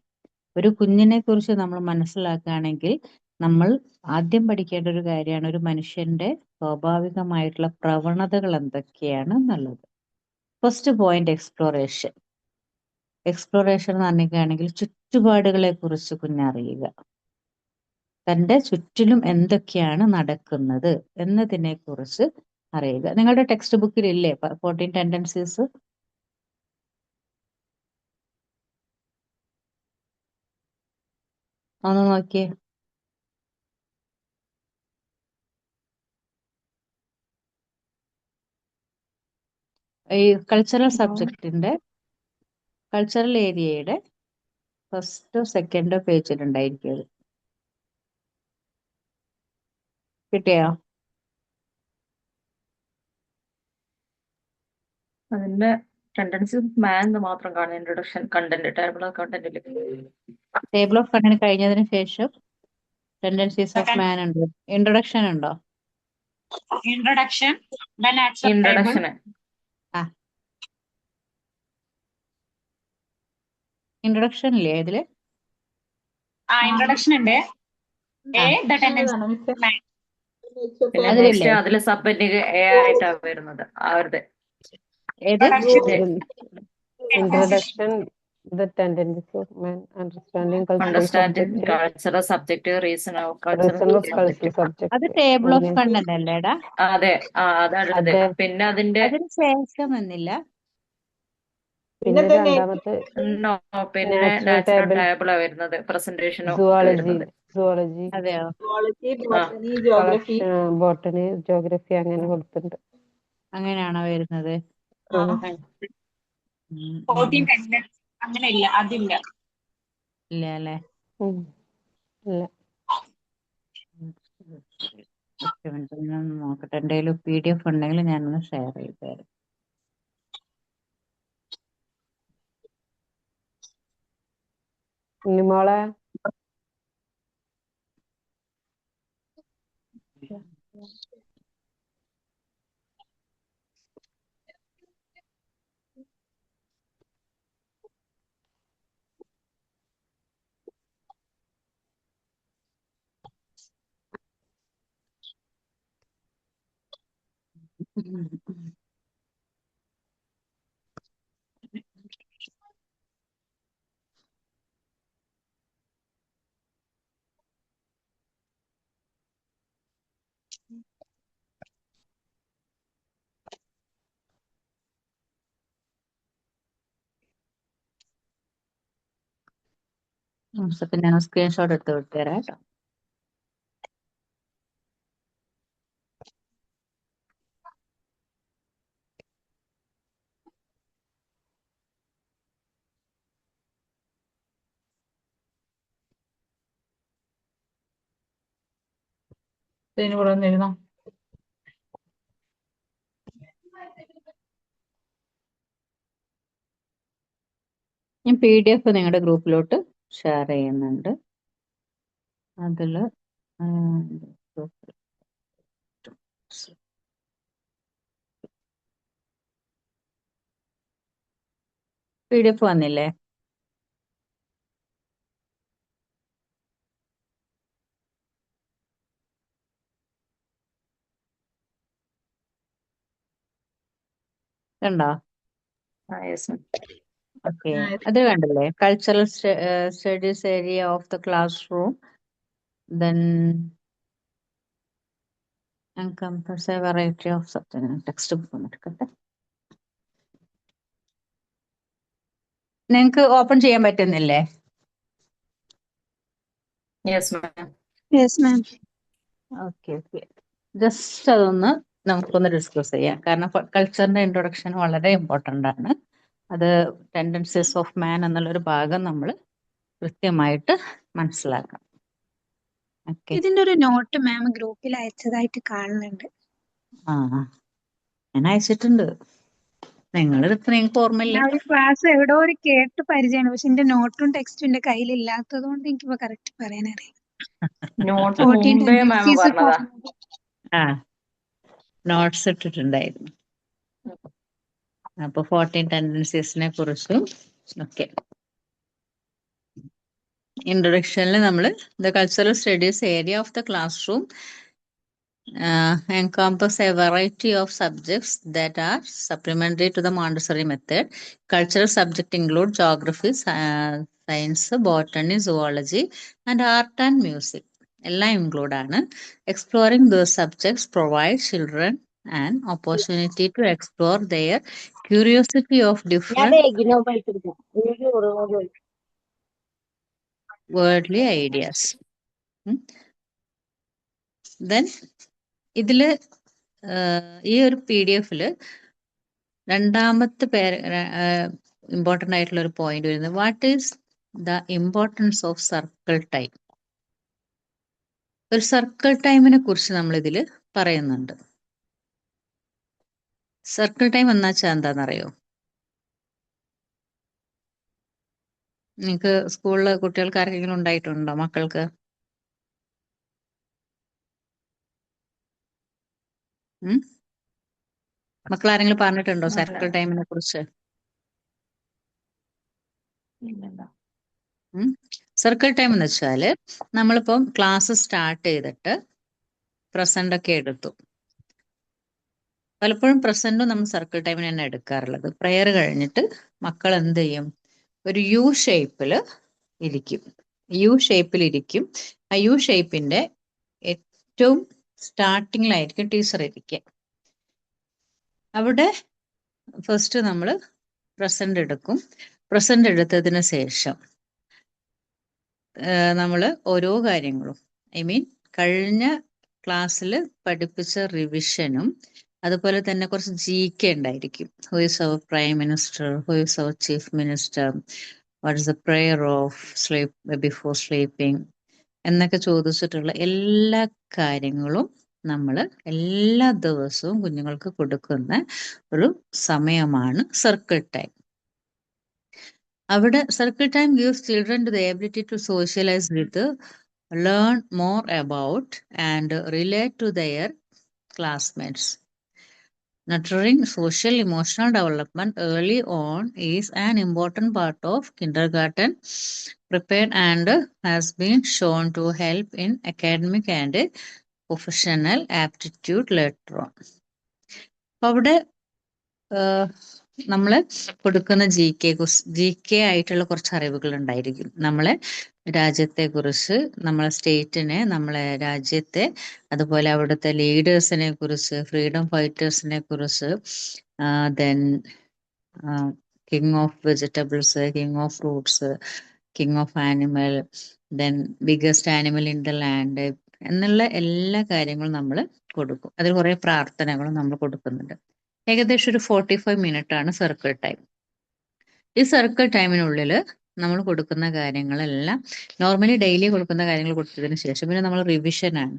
ഒരു കുഞ്ഞിനെ കുറിച്ച് നമ്മൾ മനസ്സിലാക്കുകയാണെങ്കിൽ നമ്മൾ ആദ്യം പഠിക്കേണ്ട ഒരു കാര്യമാണ് ഒരു മനുഷ്യന്റെ സ്വാഭാവികമായിട്ടുള്ള പ്രവണതകൾ എന്തൊക്കെയാണ് എന്നുള്ളത്. First point exploration. എക്സ്പ്ലോറേഷൻ എന്ന് പറഞ്ഞിരിക്കുകയാണെങ്കിൽ ചുറ്റുപാടുകളെ കുറിച്ച് കുഞ്ഞറിയുക, തൻ്റെ ചുറ്റിലും എന്തൊക്കെയാണ് നടക്കുന്നത് എന്നതിനെ കുറിച്ച് അറിയുക. നിങ്ങളുടെ ടെക്സ്റ്റ് ബുക്കിൽ ഇല്ലേ 14 ടെൻഡൻസീസ്? ഒന്ന് നോക്കിയേ. ഈ കൾച്ചറൽ സബ്ജക്റ്റിന്റെ, കൾച്ചറൽ ഏരിയയുടെ ഫസ്റ്റോ സെക്കൻഡോ പേജിലുണ്ടായിരിക്കും അത്. കിട്ടിയോ? അതിന്റെ ടെൻഡൻസി ഓഫ് മാൻ എന്ന് മാത്രം കാണും. ഇൻട്രൊഡക്ഷൻ, കണ്ടന്റ്, ടേബിൾ ഓഫ് കണ്ടന്റിൽ. ടേബിൾ ഓഫ് കണ്ടന്റ് കഴിഞ്ഞതിന് ശേഷം ടെൻഡൻസീസ് ഓഫ് മാൻ ഉണ്ട്. ഇൻട്രൊഡക്ഷൻ ഉണ്ടോ? Introduction, then acceptable. ഇൻട്രൊഡക്ഷന് ഇൻട്രൊഡക്ഷൻ ഇല്ലേ ഇതില്? ഇൻട്രൊഡക്ഷൻ ഉണ്ട്. ആ. The tendency of man. പിന്നെ അതിലില്ലേ? നെക്സ്റ്റ് അതിലെ സബ് എ ആയിട്ടാണ് വരുന്നത്. അവരുടെ ഏത് Introduction, the tendencies of man, understanding cultural understanding subject, cultural subject reason of reason of cultural cultural subject. അത് ടേബിൾ ഓഫ് അങ്ങനെ കണ്ടന്റ് അല്ലേടാ? അതെ അതാണ് ഇത്. അതെ. പിന്നെ അതിന്റെ അതിന് ശേഷം വന്നില്ല. പിന്നെ രണ്ടാമത്തെ പിന്നെ natural നാച്ചുറൽ table, ടേബിളാ വരുന്നത്, പ്രസന്റേഷനോ zoology, വരുന്നത്. അതെയോ? collection, botany, geography അങ്ങനെ കൊടുത്തിട്ടുണ്ട്. അങ്ങനെയാണോ വരുന്നത്? ഉം, 14 കണ്ടന്റ് അങ്ങനെ ഇല്ല, അതില്ല. ഇല്ല അല്ലേ? ഇല്ല. ഒറ്റ മിനിറ്റ് ഞാൻ നോക്കട്ടെ. എൻ്റെ കയ്യിൽ PDF ഉണ്ടെങ്കിൽ ഞാനൊന്ന് ഷെയർ ചെയ്ത് തരാം. മോളെ അപ്പം ഞാൻ സ്ക്രീൻഷോട്ട് എടുത്ത് വിട്ടുതരാം കേട്ടോ. ഇതിന് കൂടെ ഒന്ന് എഴുതാം. ഞാൻ PDF നിങ്ങളുടെ ഗ്രൂപ്പിലോട്ട് ഷെയർ ചെയ്യുന്നുണ്ട്. അതിൽ PDF വന്നില്ലേ? കണ്ടോ? ഓക്കെ, അത് കണ്ടില്ലേ? Cultural studies area of the class room, then encompass a variety of subjects. Text book എടുക്കട്ടെ. നിങ്ങൾക്ക് ഓപ്പൺ ചെയ്യാൻ പറ്റുന്നില്ലേ? Yes ma'am. Yes ma'am. Okay. Just അതൊന്ന് നമുക്കൊന്ന് ഡിസ്കസ് ചെയ്യാം. കാരണം കൾച്ചറിന്റെ ഇൻട്രൊഡക്ഷൻ വളരെ ഇമ്പോർട്ടൻ്റ് ആണ്. അത് ടെൻഡൻസീസ് ഓഫ് മാൻ എന്നുള്ളൊരു ഭാഗം നമ്മൾ കൃത്യമായിട്ട് മനസ്സിലാക്കണം. ഓക്കെ. ഇതിന്റെ ഒരു നോട്ട് മാം ഗ്രൂപ്പിൽ അയച്ചതായിട്ട് കാണുന്നുണ്ട്. ഞാൻ അയച്ചിട്ടുണ്ട്. നിങ്ങൾക്ക് ഓർമ്മയില്ല? ഞാൻ ഒരു ക്ലാസ് എവിടോ ഒരു കേട്ട് പരിചയമാണ്, പക്ഷെ എന്റെ നോട്ടും ടെക്സ്റ്റും എന്റെ കയ്യിൽ ഇല്ലാത്തത് കൊണ്ട് എനിക്കിപ്പോ കറക്റ്റ് പറയാനറിയാം. നോട്ട് 14 മുമ്പേ മാം tendencies പറഞ്ഞതാ. നോട്ട്സ് ഇട്ടിട്ടുണ്ടായിരുന്നു. അപ്പൊ 14 ടെൻഡൻസീസിനെ കുറിച്ചും ഒക്കെ ഇൻട്രൊഡക്ഷനിൽ നമ്മൾ the cultural studies area of the class room encompass a variety of subjects that are supplementary to the Montessori method. Cultural subjects include geography, science, botany, zoology, and art and music. എല്ലാം ഇൻക്ലൂഡ് ആണ്. Exploring those subjects provide children an opportunity to explore their curiosity of different worldly ideas. Then ഇതില് ഈ ഒരു PDF രണ്ടാമത്തെ ഇമ്പോർട്ടൻ്റ് ആയിട്ടുള്ള ഒരു പോയിന്റ് വരുന്നത് what is the importance of circle time. ഒരു സർക്കിൾ ടൈമിനെ കുറിച്ച് നമ്മൾ ഇതിൽ പറയുന്നുണ്ട്. സർക്കിൾ ടൈം എന്നാ വെച്ചാൽ എന്താണെന്നറിയോ? നിങ്ങൾക്ക് സ്കൂളിൽ കുട്ടികൾക്ക് ആർക്കെങ്കിലും ഉണ്ടായിട്ടുണ്ടോ? മക്കൾക്ക് മക്കൾ ആരെങ്കിലും പറഞ്ഞിട്ടുണ്ടോ സർക്കിൾ ടൈമിനെ കുറിച്ച്? സർക്കിൾ ടൈം എന്ന് വെച്ചാല് നമ്മളിപ്പം ക്ലാസ് സ്റ്റാർട്ട് ചെയ്തിട്ട് പ്രസന്റ് ഒക്കെ എടുത്തു. പലപ്പോഴും പ്രസന്റും നമ്മൾ സർക്കിൾ ടൈമിന് തന്നെ എടുക്കാറുള്ളത്. പ്രെയർ കഴിഞ്ഞിട്ട് മക്കൾ എന്ത് ചെയ്യും, ഒരു യു ഷേപ്പിൽ ഇരിക്കും. ആ യു ഷേപ്പിന്റെ ഏറ്റവും സ്റ്റാർട്ടിങ്ങിലായിരിക്കും ടീച്ചർ ഇരിക്കുക. അവിടെ ഫസ്റ്റ് നമ്മൾ പ്രസന്റ് എടുക്കും. പ്രസന്റ് എടുത്തതിന് ശേഷം നമ്മൾ ഓരോ കാര്യങ്ങളും, കഴിഞ്ഞ ക്ലാസ്സിൽ പഠിപ്പിച്ച റിവിഷനും അതുപോലെ തന്നെ കുറച്ച് GK ഉണ്ടായിരിക്കും. Who is our prime minister, who is our chief minister, what is the prayer of sleep before sleeping എന്നൊക്കെ ചോദിച്ചിട്ടുള്ള എല്ലാ കാര്യങ്ങളും നമ്മൾ എല്ലാ ദിവസവും കുഞ്ഞുങ്ങൾക്ക് കൊടുക്കുന്ന ഒരു സമയമാണ് സർക്കിൾ ടൈം. അവിടെ circle time gives children to the ability to socialise with, learn more about and relate to their classmates. Nurturing social emotional development early on is an important part of kindergarten prepared and has been shown to help in academic and professional aptitude later on. അപ്പോൾ അവിടെ നമ്മൾ കൊടുക്കുന്ന GK ആയിട്ടുള്ള കുറച്ച് അറിവുകൾ ഉണ്ടായിരിക്കും. നമ്മളെ രാജ്യത്തെക്കുറിച്ച്, നമ്മളെ സ്റ്റേറ്റിനെ, നമ്മളെ രാജ്യത്തെ, അതുപോലെ അവിടുത്തെ ലീഡേഴ്സിനെ കുറിച്ച്, ഫ്രീഡം ഫൈറ്റേഴ്സിനെ കുറിച്ച്, then king of vegetables, king of fruits, king of animal, then biggest animal in the land എന്നുള്ള എല്ലാ കാര്യങ്ങളും നമ്മൾ കൊടുക്കും. അതിൽ കുറേ പ്രാർത്ഥനകളും നമ്മൾ കൊടുക്കുന്നുണ്ട്. ഏകദേശം ഒരു 45 മിനിറ്റ് ആണ് സർക്കിൾ ടൈം. ഈ സർക്കിൾ ടൈമിനുള്ളിൽ നമ്മൾ കൊടുക്കുന്ന കാര്യങ്ങളെല്ലാം നോർമലി ഡെയിലി കൊടുക്കുന്ന കാര്യങ്ങൾ കൊടുത്തതിന് ശേഷം പിന്നെ നമ്മൾ റിവിഷനാണ്.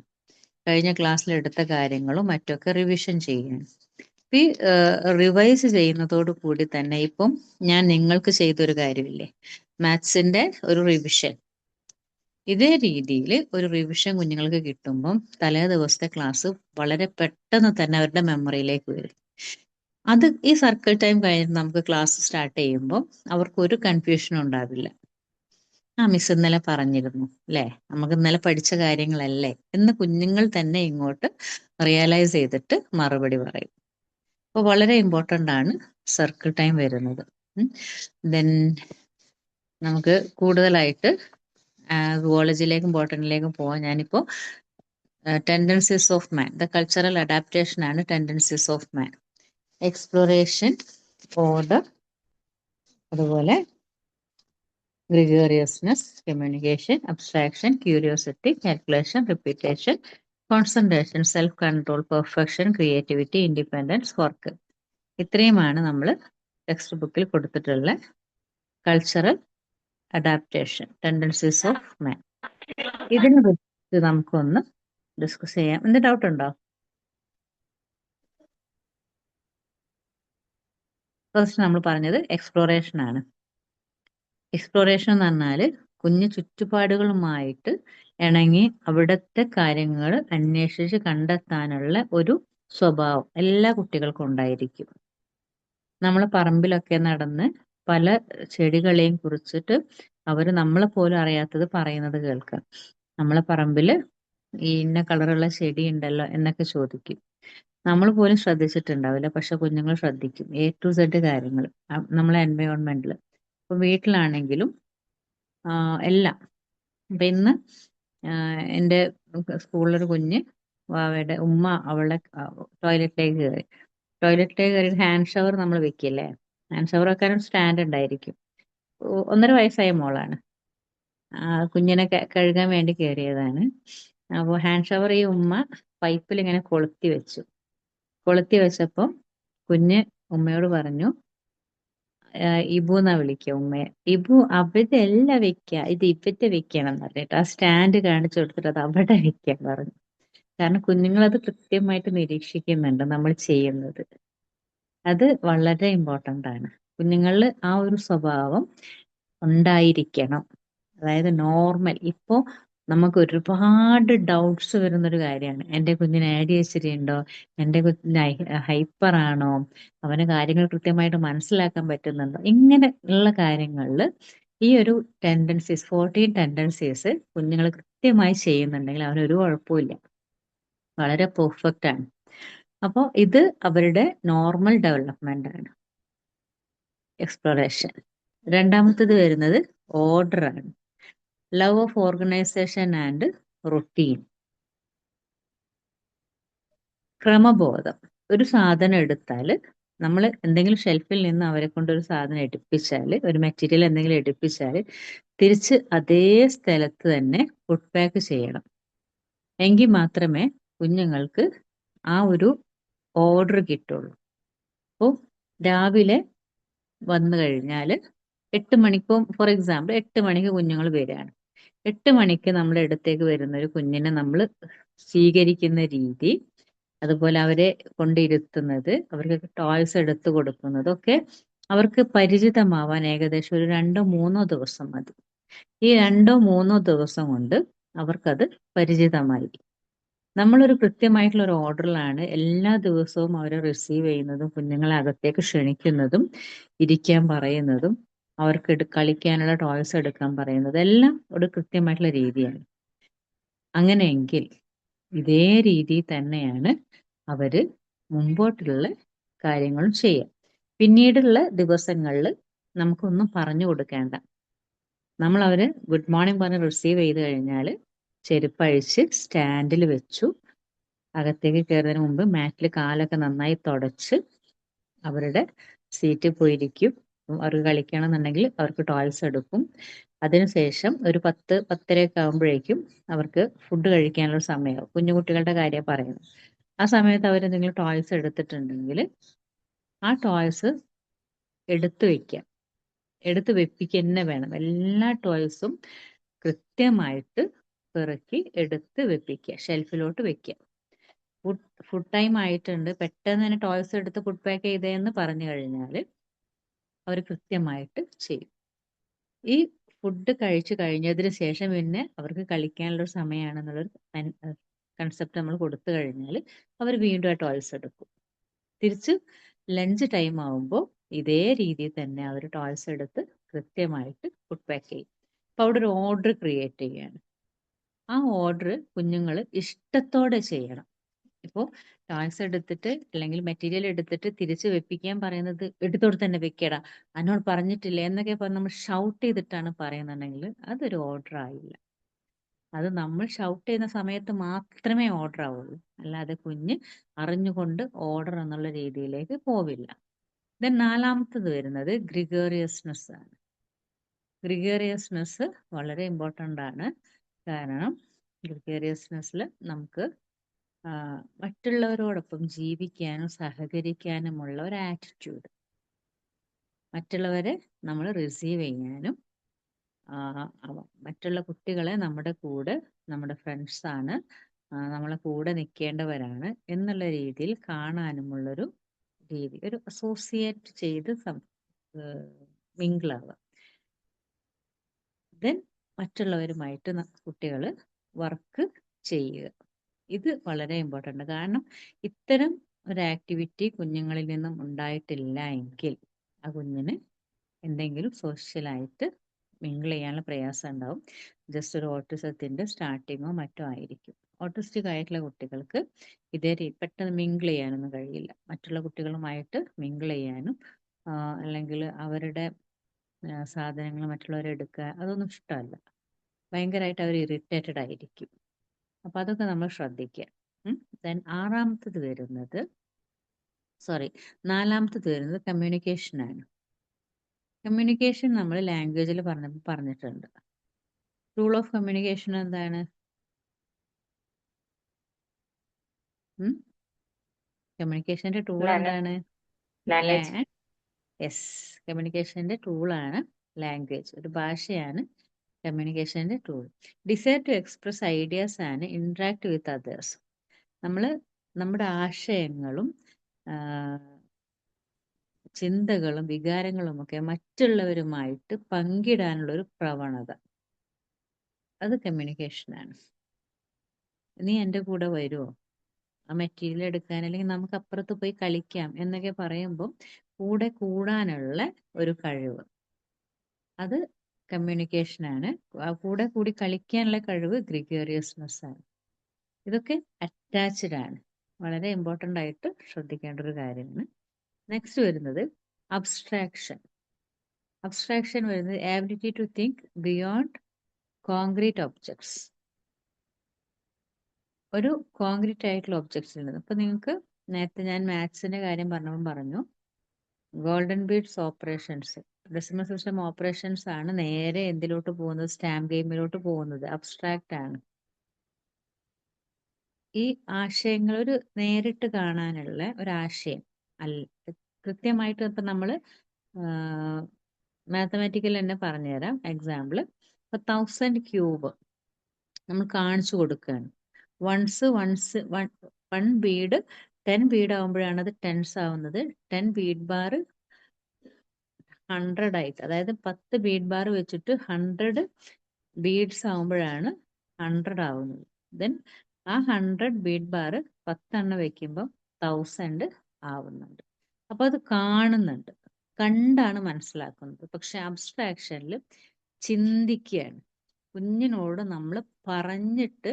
കഴിഞ്ഞ ക്ലാസ്സിൽ എടുത്ത കാര്യങ്ങളും മറ്റൊക്കെ റിവിഷൻ ചെയ്യാണ്. ഈ റിവൈസ് ചെയ്യുന്നതോട് കൂടി തന്നെ ഇപ്പം ഞാൻ നിങ്ങൾക്ക് ചെയ്തൊരു കാര്യമില്ലേ, മാത്സിന്റെ ഒരു റിവിഷൻ, ഇതേ രീതിയിൽ ഒരു റിവിഷൻ കുഞ്ഞുങ്ങൾക്ക് കിട്ടുമ്പം തലേ ദിവസത്തെ ക്ലാസ് വളരെ പെട്ടെന്ന് തന്നെ അവരുടെ മെമ്മറിയിലേക്ക് വരും. അത് ഈ സർക്കിൾ ടൈം കഴിഞ്ഞിട്ട് നമുക്ക് ക്ലാസ് സ്റ്റാർട്ട് ചെയ്യുമ്പോൾ അവർക്ക് ഒരു കൺഫ്യൂഷനും ഉണ്ടാവില്ല. മിസ് ഇന്നലെ പറഞ്ഞിരുന്നു അല്ലേ, നമുക്ക് ഇന്നലെ പഠിച്ച കാര്യങ്ങളല്ലേ എന്ന് കുഞ്ഞുങ്ങൾ തന്നെ ഇങ്ങോട്ട് റിയലൈസ് ചെയ്തിട്ട് മറുപടി പറയും. അപ്പോൾ വളരെ ഇമ്പോർട്ടൻ്റ് ആണ് സർക്കിൾ ടൈം വരുന്നത്. ദെൻ നമുക്ക് കൂടുതലായിട്ട് സുവോളജിയിലേക്കും ബോട്ടണിയിലേക്കും പോകാൻ ഞാനിപ്പോൾ tendencies of man, the cultural adaptation ആണ് tendencies of man. Exploration, order, അതുപോലെ gregariousness, communication, abstraction, curiosity, calculation, repetition, concentration, self control, perfection, creativity, independence, work. ഇത്രയുമാണ് നമ്മൾ ടെക്സ്റ്റ് ബുക്കിൽ കൊടുത്തിട്ടുള്ള cultural adaptation, tendencies of man. ഇതിനെ പറ്റി നമുക്കൊന്ന് ഡിസ്കസ് ചെയ്യാം. എന്ത് ഡൗട്ട് ഉണ്ടോ? ഫസ്റ്റ് നമ്മൾ പറഞ്ഞത് എക്സ്പ്ലോറേഷൻ ആണ്. എക്സ്പ്ലോറേഷൻ എന്ന് പറഞ്ഞാൽ കുഞ്ഞു ചുറ്റുപാടുകളുമായിട്ട് ഇണങ്ങി അവിടുത്തെ കാര്യങ്ങൾ അന്വേഷിച്ച് കണ്ടെത്താനുള്ള ഒരു സ്വഭാവം എല്ലാ കുട്ടികൾക്കും ഉണ്ടായിരിക്കും. നമ്മളെ പറമ്പിലൊക്കെ നടന്ന് പല ചെടികളെയും കുറിച്ചിട്ട് അവർ നമ്മളെ പോലും അറിയാത്തത് പറയുന്നത് കേൾക്കാം. നമ്മളെ പറമ്പിൽ ഈ ഇന്ന കളറുള്ള ചെടി ഉണ്ടല്ലോ എന്നൊക്കെ ചോദിക്കും. നമ്മൾ പോലും ശ്രദ്ധിച്ചിട്ടുണ്ടാവില്ല, പക്ഷെ കുഞ്ഞുങ്ങൾ ശ്രദ്ധിക്കും. A to Z കാര്യങ്ങൾ നമ്മളെ എൻവയോൺമെന്റിൽ. ഇപ്പൊ വീട്ടിലാണെങ്കിലും എല്ലാം. അപ്പൊ ഇന്ന് എൻ്റെ സ്കൂളിലൊരു കുഞ്ഞ് വാവയുടെ ഉമ്മ അവളുടെ ടോയ്ലറ്റിലേക്ക് കയറി ഹാൻഡ് ഷവർ നമ്മൾ വെക്കില്ലേ, ഹാൻഡ് ഷവർ വെക്കാനും സ്റ്റാൻഡ് ഉണ്ടായിരിക്കും. 1.5 വയസ്സായ മോളാണ്. കുഞ്ഞിനെ കഴുകാൻ വേണ്ടി കയറിയതാണ്. അപ്പോൾ ഹാൻഡ് ഷവർ ഈ ഉമ്മ പൈപ്പിൽ ഇങ്ങനെ കൊളുത്തി വെച്ചപ്പോൾ കുഞ്ഞ് ഉമ്മയോട് പറഞ്ഞു, ഇബു എന്നാ വിളിക്കുക ഉമ്മയെ. ഇബു അവിടെ എല്ലാം വെക്കുക, ഇത് ഇവിടെ വെക്കണം എന്ന് പറഞ്ഞിട്ട് ആ സ്റ്റാൻഡ് കാണിച്ചു കൊടുത്തിട്ട് അത് അവിടെ വെക്കാൻ പറഞ്ഞു. കാരണം കുഞ്ഞുങ്ങളത് കൃത്യമായിട്ട് നിരീക്ഷിക്കുന്നുണ്ട് നമ്മൾ ചെയ്യുന്നത്. അത് വളരെ ഇമ്പോർട്ടൻ്റ് ആണ്. കുഞ്ഞുങ്ങളിൽ ആ ഒരു സ്വഭാവം ഉണ്ടായിരിക്കണം. അതായത് നോർമൽ. ഇപ്പോൾ നമുക്ക് ഒരുപാട് ഡൗട്ട്സ് വരുന്നൊരു കാര്യമാണ്, എൻ്റെ കുഞ്ഞിന് ADHD ഉണ്ടോ, എൻ്റെ കുഞ്ഞിന് ഹൈപ്പർ ആണോ, അവന് കാര്യങ്ങൾ കൃത്യമായിട്ട് മനസ്സിലാക്കാൻ പറ്റുന്നുണ്ടോ, ഇങ്ങനെ ഉള്ള കാര്യങ്ങളിൽ ഈ ഒരു 14 ടെൻഡൻസീസ് കുഞ്ഞുങ്ങൾ കൃത്യമായി ചെയ്യുന്നുണ്ടെങ്കിൽ അവനൊരു കുഴപ്പമില്ല, വളരെ പെർഫെക്റ്റ് ആണ്. അപ്പോൾ ഇത് അവരുടെ നോർമൽ ഡെവലപ്മെന്റ് ആണ്, എക്സ്പ്ലോറേഷൻ. രണ്ടാമത്തത് വരുന്നത് ഓർഡർ ആണ്, love of organization and routine. ക്രമബോധം. ഒരു സാധനം എടുത്താൽ നമ്മൾ എന്തെങ്കിലും ഷെൽഫിൽ നിന്ന് അവരെ കൊണ്ട് ഒരു സാധനം എടുപ്പിച്ചാൽ, ഒരു മെറ്റീരിയൽ എന്തെങ്കിലും എടുപ്പിച്ചാൽ തിരിച്ച് അതേ സ്ഥലത്ത് തന്നെ ഫുഡ് പാക്ക് ചെയ്യണം. എങ്കിൽ മാത്രമേ കുഞ്ഞുങ്ങൾക്ക് ആ ഒരു ഓർഡർ കിട്ടുള്ളൂ. അപ്പോൾ രാവിലെ വന്നു കഴിഞ്ഞാൽ 8 മണിക്കും, ഫോർ എക്സാമ്പിൾ 8 മണിക്ക് കുഞ്ഞുങ്ങൾ വരികയാണ്. 8 മണിക്ക് നമ്മുടെ അടുത്തേക്ക് വരുന്ന ഒരു കുഞ്ഞിനെ നമ്മൾ സ്വീകരിക്കുന്ന രീതി, അതുപോലെ അവരെ കൊണ്ടിരുത്തുന്നത്, അവർക്ക് ടോയ്സ് എടുത്തു കൊടുക്കുന്നതൊക്കെ അവർക്ക് പരിചിതമാവാൻ ഏകദേശം ഒരു 2-3 ദിവസം മതി. ഈ 2-3 ദിവസം കൊണ്ട് അവർക്കത് പരിചിതമായി. നമ്മളൊരു കൃത്യമായിട്ടുള്ള ഒരു ഓർഡറിലാണ് എല്ലാ ദിവസവും അവരെ റിസീവ് ചെയ്യുന്നതും കുഞ്ഞുങ്ങളെ അകത്തേക്ക് ക്ഷണിക്കുന്നതും ഇരിക്കാൻ പറയുന്നതും അവർക്ക് കളിക്കാനുള്ള ടോയ്സ് എടുക്കാൻ പറയുന്നത് എല്ലാം ഒരു കൃത്യമായിട്ടുള്ള രീതിയാണ്. അങ്ങനെയെങ്കിൽ ഇതേ രീതി തന്നെയാണ് അവര് മുമ്പോട്ടുള്ള കാര്യങ്ങളും ചെയ്യുക. പിന്നീടുള്ള ദിവസങ്ങളിൽ നമുക്കൊന്നും പറഞ്ഞു കൊടുക്കേണ്ട. നമ്മൾ അവര് ഗുഡ് മോർണിംഗ് പറഞ്ഞ് റിസീവ് ചെയ്ത് കഴിഞ്ഞാൽ ചെരുപ്പഴിച്ച് സ്റ്റാൻഡിൽ വെച്ചു, അകത്തേക്ക് കയറുന്നതിന് മുമ്പ് മാറ്റിൽ കാലൊക്കെ നന്നായി തുടച്ച് അവരുടെ സീറ്റിൽ പോയിരിക്കും. അവർക്ക് കളിക്കണമെന്നുണ്ടെങ്കിൽ അവർക്ക് ടോയ്സ് എടുക്കും. അതിനുശേഷം ഒരു 10-10:30 ആകുമ്പോഴേക്കും അവർക്ക് ഫുഡ് കഴിക്കാനുള്ള സമയമാവും. കുഞ്ഞുകുട്ടികളുടെ കാര്യം പറയുന്നത്. ആ സമയത്ത് അവരെന്തെങ്കിലും ടോയ്സ് എടുത്തിട്ടുണ്ടെങ്കിൽ ആ ടോയ്സ് എടുത്തു വെക്കുക, എടുത്ത് വെപ്പിക്കുക തന്നെ വേണം. എല്ലാ ടോയ്സും കൃത്യമായിട്ട് പെറുക്കി എടുത്ത് വെപ്പിക്കുക, ഷെൽഫിലോട്ട് വെക്കുക. ഫുഡ് ടൈം ആയിട്ടുണ്ട്, പെട്ടെന്ന് തന്നെ ടോയ്സ് എടുത്ത് ഫുഡ് പാക്ക് ചെയ്തേന്ന് പറഞ്ഞു കഴിഞ്ഞാൽ അവർ കൃത്യമായിട്ട് ചെയ്യും. ഈ ഫുഡ് കഴിച്ചു കഴിഞ്ഞതിന് ശേഷം പിന്നെ അവർക്ക് കളിക്കാനുള്ള സമയമാണെന്നുള്ളൊരു കൺസെപ്റ്റ് നമ്മൾ കൊടുത്തു കഴിഞ്ഞാൽ അവർ വീണ്ടും ആ ടോയ്സ് എടുക്കും. തിരിച്ച് ലഞ്ച് ടൈം ആവുമ്പോൾ ഇതേ രീതിയിൽ തന്നെ അവർ ടോയ്സ് എടുത്ത് കൃത്യമായിട്ട് ഫുഡ് പാക്ക് ചെയ്യും. അപ്പോൾ അവിടെ ഒരു ഓർഡർ ക്രിയേറ്റ് ചെയ്യാണ്. ആ ഓർഡർ കുഞ്ഞുങ്ങൾ ഇഷ്ടത്തോടെ ചെയ്യണം. ഇപ്പോൾ ടോയ്സ് എടുത്തിട്ട് അല്ലെങ്കിൽ മെറ്റീരിയൽ എടുത്തിട്ട് തിരിച്ച് വെപ്പിക്കാൻ പറയുന്നത് എടുത്തോട് തന്നെ വെക്കടാ, എന്നോട് പറഞ്ഞിട്ടില്ല എന്നൊക്കെ പറഞ്ഞ് നമ്മൾ ഷൗട്ട് ചെയ്തിട്ടാണ് പറയുന്നുണ്ടെങ്കിൽ അതൊരു ഓർഡർ ആയില്ല. അത് നമ്മൾ ഷൗട്ട് ചെയ്യുന്ന സമയത്ത് മാത്രമേ ഓർഡർ ആവുള്ളൂ, അല്ലാതെ കുഞ്ഞ് അറിഞ്ഞുകൊണ്ട് ഓർഡർ എന്നുള്ള രീതിയിലേക്ക് പോവില്ല. ദെൻ നാലാമത്തത് വരുന്നത് ഗ്രിഗോറിയസ്നെസ് ആണ്. ഗ്രിഗോറിയസ്നെസ് വളരെ ഇമ്പോർട്ടൻ്റ് ആണ്. കാരണം ഗ്രിഗോറിയസ്നെസ്സിൽ നമുക്ക് മറ്റുള്ളവരോടൊപ്പം ജീവിക്കാനും സഹകരിക്കാനുമുള്ള ഒരു ആറ്റിറ്റ്യൂഡ്, മറ്റുള്ളവരെ നമ്മൾ റിസീവ് ചെയ്യാനും മറ്റുള്ള കുട്ടികളെ നമ്മുടെ കൂടെ, നമ്മുടെ ഫ്രണ്ട്സാണ്, നമ്മളെ കൂടെ നിൽക്കേണ്ടവരാണ് എന്നുള്ള രീതിയിൽ കാണാനുമുള്ളൊരു രീതി, ഒരു അസോസിയേറ്റ് ചെയ്ത് മിങ്കിളാവുക. ദെൻ മറ്റുള്ളവരുമായിട്ട് കുട്ടികൾ വർക്ക് ചെയ്യുക. ഇത് വളരെ ഇമ്പോർട്ടൻ്റ്. കാരണം ഇത്തരം ഒരു ആക്ടിവിറ്റി കുഞ്ഞുങ്ങളിൽ നിന്നും ഉണ്ടായിട്ടില്ല എങ്കിൽ ആ കുഞ്ഞിന് എന്തെങ്കിലും സോഷ്യലായിട്ട് മിങ്കിൾ ചെയ്യാനുള്ള പ്രയാസം ഉണ്ടാവും. ജസ്റ്റ് ഒരു ഓട്ടിസത്തിൻ്റെ സ്റ്റാർട്ടിങ്ങോ മറ്റോ ആയിരിക്കും. ഓട്ടിസ്റ്റിക് ആയിട്ടുള്ള കുട്ടികൾക്ക് ഇതേ പെട്ടെന്ന് മിങ്കിൾ ചെയ്യാനൊന്നും കഴിയില്ല. മറ്റുള്ള കുട്ടികളുമായിട്ട് മിങ്കിൾ ചെയ്യാനും അല്ലെങ്കിൽ അവരുടെ സാധനങ്ങൾ മറ്റുള്ളവരെ എടുക്കുക അതൊന്നും ഇഷ്ടമല്ല. ഭയങ്കരമായിട്ട് അവർ ഇറിറ്റേറ്റഡ് ആയിരിക്കും. അപ്പം അതൊക്കെ നമ്മൾ ശ്രദ്ധിക്കുക. ദെൻ നാലാമത്തത് വരുന്നത് കമ്മ്യൂണിക്കേഷനാണ്. കമ്മ്യൂണിക്കേഷൻ നമ്മൾ ലാംഗ്വേജിൽ പറഞ്ഞിട്ടുണ്ട്. റൂൾ ഓഫ് കമ്മ്യൂണിക്കേഷൻ എന്താണ്? കമ്മ്യൂണിക്കേഷന്റെ ടൂൾ എന്താണ്? യെസ്, കമ്മ്യൂണിക്കേഷന്റെ ടൂളാണ് ലാംഗ്വേജ്. ഒരു ഭാഷയാണ് കമ്മ്യൂണിക്കേഷന്റെ tool. Desire to express ideas and interact with others. നമ്മൾ നമ്മുടെ ആശയങ്ങളും ചിന്തകളും വികാരങ്ങളും ഒക്കെ മറ്റുള്ളവരുമായിട്ട് പങ്കിടാനുള്ളൊരു പ്രവണത, അത് കമ്മ്യൂണിക്കേഷനാണ്. നീ എൻ്റെ കൂടെ വരുമോ ആ മെറ്റീരിയൽ എടുക്കാൻ, അല്ലെങ്കിൽ നമുക്ക് അപ്പുറത്ത് പോയി കളിക്കാം എന്നൊക്കെ പറയുമ്പോൾ കൂടെ കൂടാനുള്ള ഒരു കഴിവ്, അത് കമ്മ്യൂണിക്കേഷനാണ്. കൂടെ കൂടി കളിക്കാനുള്ള കഴിവ് ഗ്രിഗോറിയസ്നെസ് ആണ്. ഇതൊക്കെ അറ്റാച്ച്ഡ് ആണ്. വളരെ ഇമ്പോർട്ടൻ്റ് ആയിട്ട് ശ്രദ്ധിക്കേണ്ട ഒരു കാര്യമാണ്. നെക്സ്റ്റ് വരുന്നത് അബ്സ്ട്രാക്ഷൻ. അബ്സ്ട്രാക്ഷൻ വരുന്നത് ability to think beyond concrete objects. ഒരു കോൺക്രീറ്റ് ആയിട്ടുള്ള ഒബ്ജക്ട്സിൽ നിന്ന് ഇപ്പൊ നിങ്ങൾക്ക് നേരത്തെ ഞാൻ മാത്സിന്റെ കാര്യം പറഞ്ഞപ്പോൾ പറഞ്ഞു golden beads operations, decimal system operations ആണ് നേരെ എന്തിലോട്ട് പോകുന്നത്, സ്റ്റാമ്പ് ഗെയിമിലോട്ട് പോകുന്നത്. അബ്സ്ട്രാക്റ്റ് ആണ്. ഈ ആശയങ്ങൾ ഒരു നേരിട്ട് കാണാനുള്ള ഒരാശയം അല്ല. കൃത്യമായിട്ട് ഇപ്പൊ നമ്മള് മാത്തമാറ്റിക്കൽ തന്നെ പറഞ്ഞുതരാം. എക്സാമ്പിൾ, ഇപ്പൊ 1000 ക്യൂബ് നമ്മൾ കാണിച്ചു കൊടുക്കുകയാണ്. വൺ ബീഡ് 10 ബീഡ് ആകുമ്പോഴാണ് അത് ടെൻസ് ആവുന്നത്. 10 ബീഡ് ബാർ 100 ആയിട്ട്, അതായത് 10 ബീഡ് ബാർ വെച്ചിട്ട് 100 ബീഡ്സ് ആവുമ്പോഴാണ് 100 ആവുന്നത്. ദെൻ ആ 100 ബീഡ് ബാർ 10 വെക്കുമ്പോൾ 1000 ആവുന്നുണ്ട്. അപ്പൊ അത് കാണുന്നുണ്ട്, കണ്ടാണ് മനസ്സിലാക്കുന്നത്. പക്ഷെ അബ്സ്ട്രാക്ഷനിൽ ചിന്തിക്കുകയാണ്. കുഞ്ഞിനോട് നമ്മൾ പറഞ്ഞിട്ട്